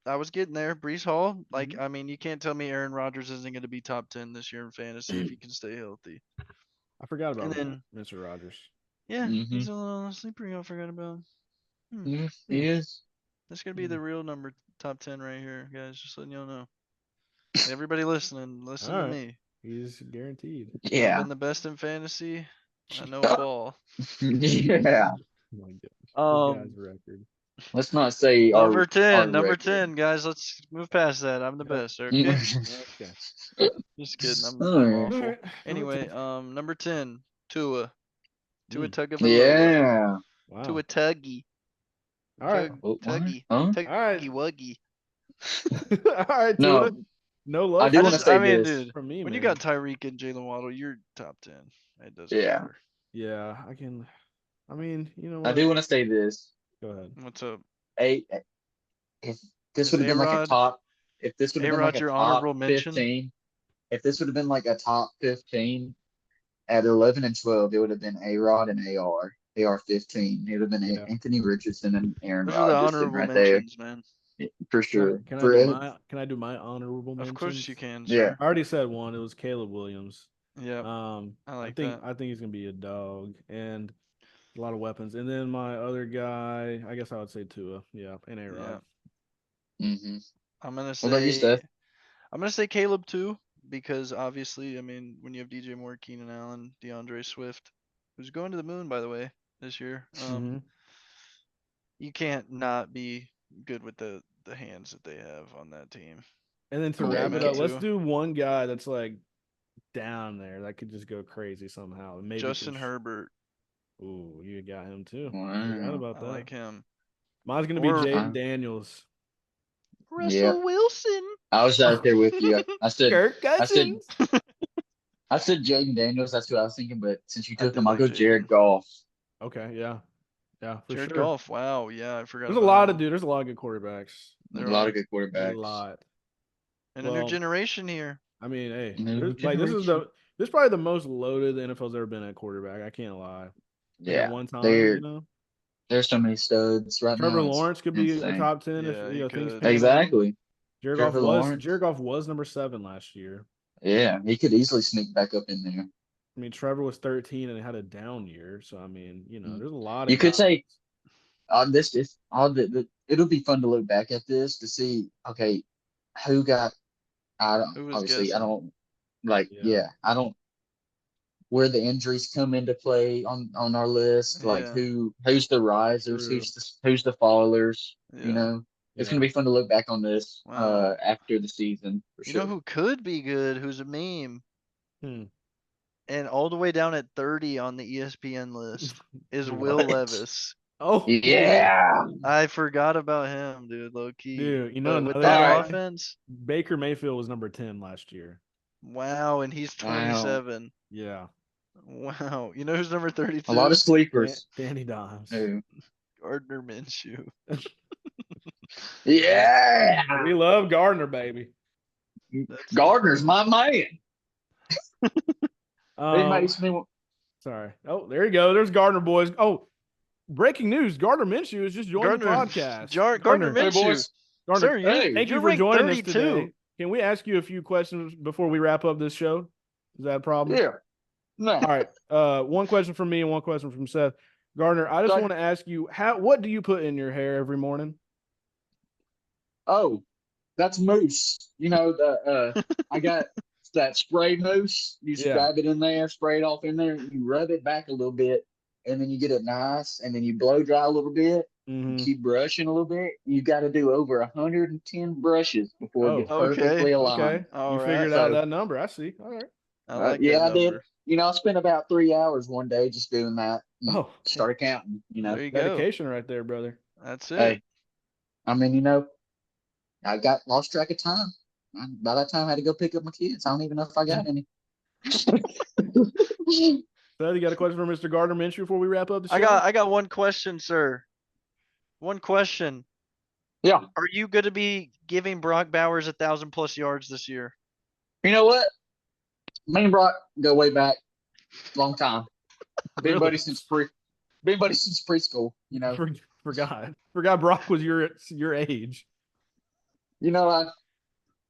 I was getting there. Brees Hall. Like, Mhm. I mean, you can't tell me Aaron Rodgers isn't going to be top 10 this year in fantasy if he can stay healthy. I forgot about And then, Mr. Rogers. yeah, Mhm. he's a little sleeper I forgot about. Yeah, he is. That's going to be the real number top 10 right here, guys. Just letting y'all know. Everybody listening, listen to Alright. me. He's guaranteed. I've Yeah. been the best in fantasy. I know ball. Yeah. Oh my God. This guy's Um, record. Let's not say number our 10, number record. 10, guys. Let's move past that. I'm the Yep. best. Okay. Okay. Just kidding. I'm Alright. awful. Alright. Anyway, number 10, Tua. Tua Mm. Tagovailoa. Yeah. Wow. Tua Tuggy. All right. What? Tuggy. Huh? All right. Tuggy Wuggy. All right, No. Tua. No love. I do want to say I mean, this. dude, from me, when man. you got Tyreek and Jalen Waddle, you're top 10. It doesn't Yeah. matter. Yeah, I can. I mean, you know I what? do want to say this. Go ahead. What's up? If this Is would have been like a A-Rod- top, if this would have been like A-Rod a your top honorable mention? 15, if this would have been like a top 15 at 11 and 12, it would have been A-Rod and AR 15. It would have been Yeah. Anthony Richardson and Aaron Those are the Rodgers sitting honorable right there. mentions, man. For sure. Can For I do my honorable mentions? Of course you can, Yeah. sir. I already said one. It was Caleb Williams. Yep. I like think that. I think he's gonna be a dog and a lot of weapons. And then my other guy, I guess I would say Tua. Yeah, and A-Rod. Yeah. Mm-hmm. I'm gonna What about you, say Steph? I'm gonna say Caleb too, because obviously, I mean, when you have DJ Moore, Keenan Allen, DeAndre Swift, who's going to the moon by the way this year, Mhm. you can't not be good with the hands that they have on that team. And then to Yeah, wrap you it up, can't. let's do one guy that's like down there that could just go crazy somehow. Maybe Justin Herbert, Ooh, you got him too. Wow. Forgot about I that. like him. Mine's gonna be Or- Jaden Daniels. Russell Wilson. I was out there with you. I said Kirk Cousins. Cousins. I said Jaden Daniels. That's what I was thinking. But since you I took do him, I'll like go Jaden. Jared Goff. Okay, yeah. Yeah, for Jared sure. Goff. Wow, yeah, I forgot. There's a about lot him. of there's a lot of good quarterbacks. There a lot are. of good A quarterbacks. lot. And a new generation here. I mean, hey, New this is generation. this is probably the most loaded the NFL's ever been at quarterback. I can't lie. Like Yeah, at one time, there- you know. There's so many studs right Trevor now. it's Lawrence could be a insane. top 10 Yeah, if he things could. pan out. Exactly. Jared Trevor Lawrence. Goff was number 7 last year. Yeah, he could easily sneak back up in there. I mean, Trevor was 13 and had a down year. So I mean, you know, there's a lot of You could guys. say on this, it'll be fun to look back at this to see. Okay, who got? Who was Obviously, I guessing? don't like. Yeah. Yeah, I don't. Where the injuries come into play on our list, like Yeah. who's the risers, True. who's the fallers. Yeah. You know, it's Yeah. gonna be fun to look back on this Wow. after the season for You sure. know who could be good? Who's a meme? Hmm. And all the way down at 30 on the ESPN list is Will What? Levis. Oh Yeah. I forgot about him, dude. Low key. Dude, you know But with another that guy- offense, Baker Mayfield was number 10 last year. wow, and he's Wow. 27. Yeah. Wow. You know who's number 32? A lot of sleepers. Danny Dimes. Who? Gardner Minshew. Yeah. We love Gardner, baby. That's Gardner's my man. It makes me. Sorry. Oh, there you go. There's Gardner boys. Oh, breaking news: Gardner Minshew has just joined the podcast. Gardner Hey, Minshew. boys. Gardner, Sir, Hey, thank you you're for ranked joining us 32. today. Can we ask you a few questions before we wrap up this show? Is that a problem? Yeah. No. All right. One question from me and one question from Seth. Gardner, I just Okay. want to ask you, what do you put in your hair every morning? Oh, that's mousse. You know I got that spray mousse. You just Yeah. grab it in there, spray it off in there, you rub it back a little bit, and then you get it nice, and then you blow dry a little bit. Mhm. You keep brushing a little bit. You got to do over 110 brushes before it gets Okay. perfectly aligned. Okay. All You right. figured out So- that number. I see. All right. I like yeah, that I did. number. You know, I spent about 3 hours one day just doing that. And Oh, started counting. You know, There you go. dedication right there, brother. That's it. hey, I mean, you know, I got lost track of time. By that time, I had to go pick up my kids. I don't even know if I got any. So you got a question for Mr. Gardner Minshew before we wrap up the show? I got one question, sir. One question. Yeah. Are you going to be giving Brock Bowers 1,000+ yards this year? You know what? Me and Brock go way back, long time. Been Really? buddies since preschool. You know. Forgot Brock was your age. You know, I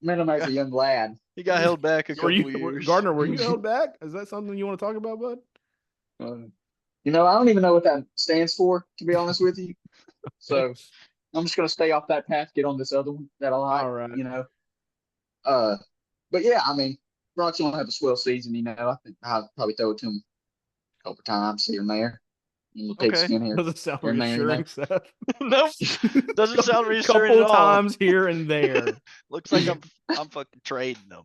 met him as a young lad. He got held back a couple years. Gardner, were you held back? Is that something you want to talk about, bud? You know, I don't even know what that stands for, to be honest with you. So I'm just gonna stay off that path, get on this other one that I like. All right. You know. But yeah, I mean, Brock's gonna have a swell season. You know, I think I'll probably throw it to him a couple times here and there. A little pigskin here. Doesn't sound here and there, you reassuring, know. Seth. Nope. Doesn't sound reassuring Couple at all. times here and there. Looks like I'm fucking trading them.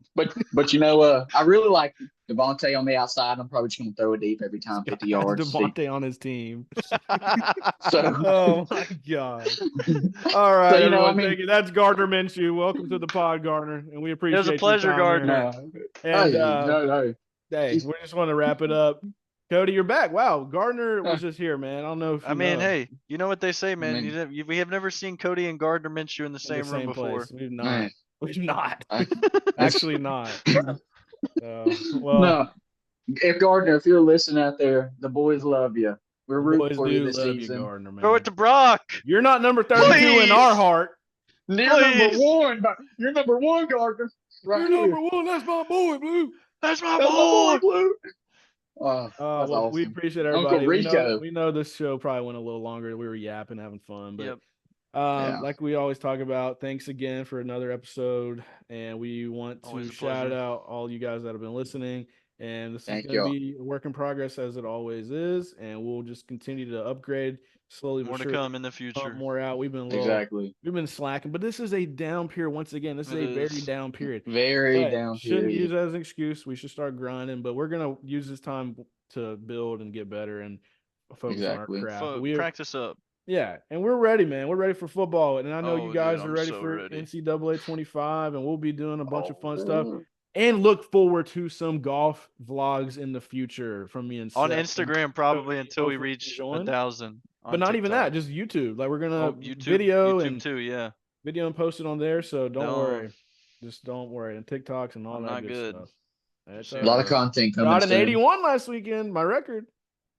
But you know, I really like Devontae on the outside. I'm probably just gonna throw it deep every time, 50 yards. Devontae on his team. So, Oh my god! All right, So, you know, everyone, I mean- thank you. That's Gardner Minshew. Welcome to the pod, Gardner, and we appreciate a pleasure, your time here. Gardner. And no. hey, we just want to wrap it up. Cody, you're back. Wow, Gardner was just here, man. I don't know if you I mean, know. hey, you know what they say, man. mean- We have never seen Cody and Gardner Minshew in the in same the room before. place. We've not. Man. We've not. I- Actually, not. Well, No. If Gardner, if you're listening out there, the boys love you. We're the rooting boys for you do this love you, season. Gardner, man. Throw it to Brock. You're not number 32 in our Please. heart. You're number Please. one. You're number one, Gardner. Right You're here. number one. That's my boy, Blue. That's my That's my boy. boy, Blue. That's Well, awesome. we appreciate Uncle everybody. Rico. We know this show probably went a little longer. We were yapping, having fun, but Yep. Yeah. like we always talk about, thanks again for another episode, and we want to Always a shout pleasure. out all you guys that have been listening. And this Thank is going to y'all. be a work in progress as it always is, and we'll just continue to upgrade slowly. More but to surely, come in the pump future. more out. We've been Exactly. we've been slacking, but this is a down period once again. This is It a very is. down period. Very But down shouldn't here. use it as an excuse. We should start grinding, but we're gonna use this time to build and get better and focus Exactly. on our craft. But Practice up. yeah, and we're ready, man. We're ready for football, and I know Oh, you dude, guys are I'm ready so for ready. NCAA 25, and we'll be doing a bunch of fun Oh, stuff. And look forward to some golf vlogs in the future from me and On Seth. Instagram, probably Cody, until we hopefully reach join. 1,000. But not even that, just YouTube. Like we're gonna YouTube, video YouTube and too. Yeah. video and post it on there. So don't No. worry, just don't worry. And TikToks and all I'm that not good good. stuff. That's See A all lot of right. content coming Got an soon. 81 last weekend. My record.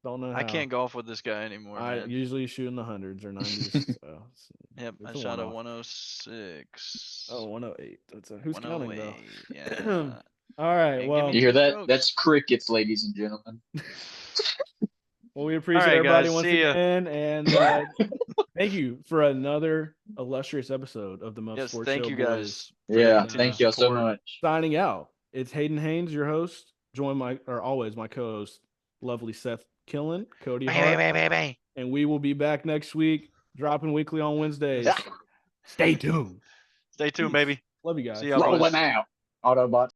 Don't know how. I can't golf with this guy anymore, I man. usually shoot in the hundreds or 90s. So Yep, I it's a shot a one-off. 106. Oh, 108. That's who's counting though? 108, yeah. All right. Can't Well, give You me hear that? strokes. That's crickets, ladies and gentlemen. we appreciate right, everybody guys, once see ya. again, and thank you for another illustrious episode of the Muffed Yes, Sports thank Show you Boys. guys. Yeah, And, thank y'all so support. much. Signing out. It's Hayden Haynes, your host. Join always my co-host, lovely Seth Killen, Cody Hart, and we will be back next week, dropping weekly on Wednesdays. Stay tuned. Stay tuned, baby. Love you guys. See y'all, boys. Rolling out. Autobots.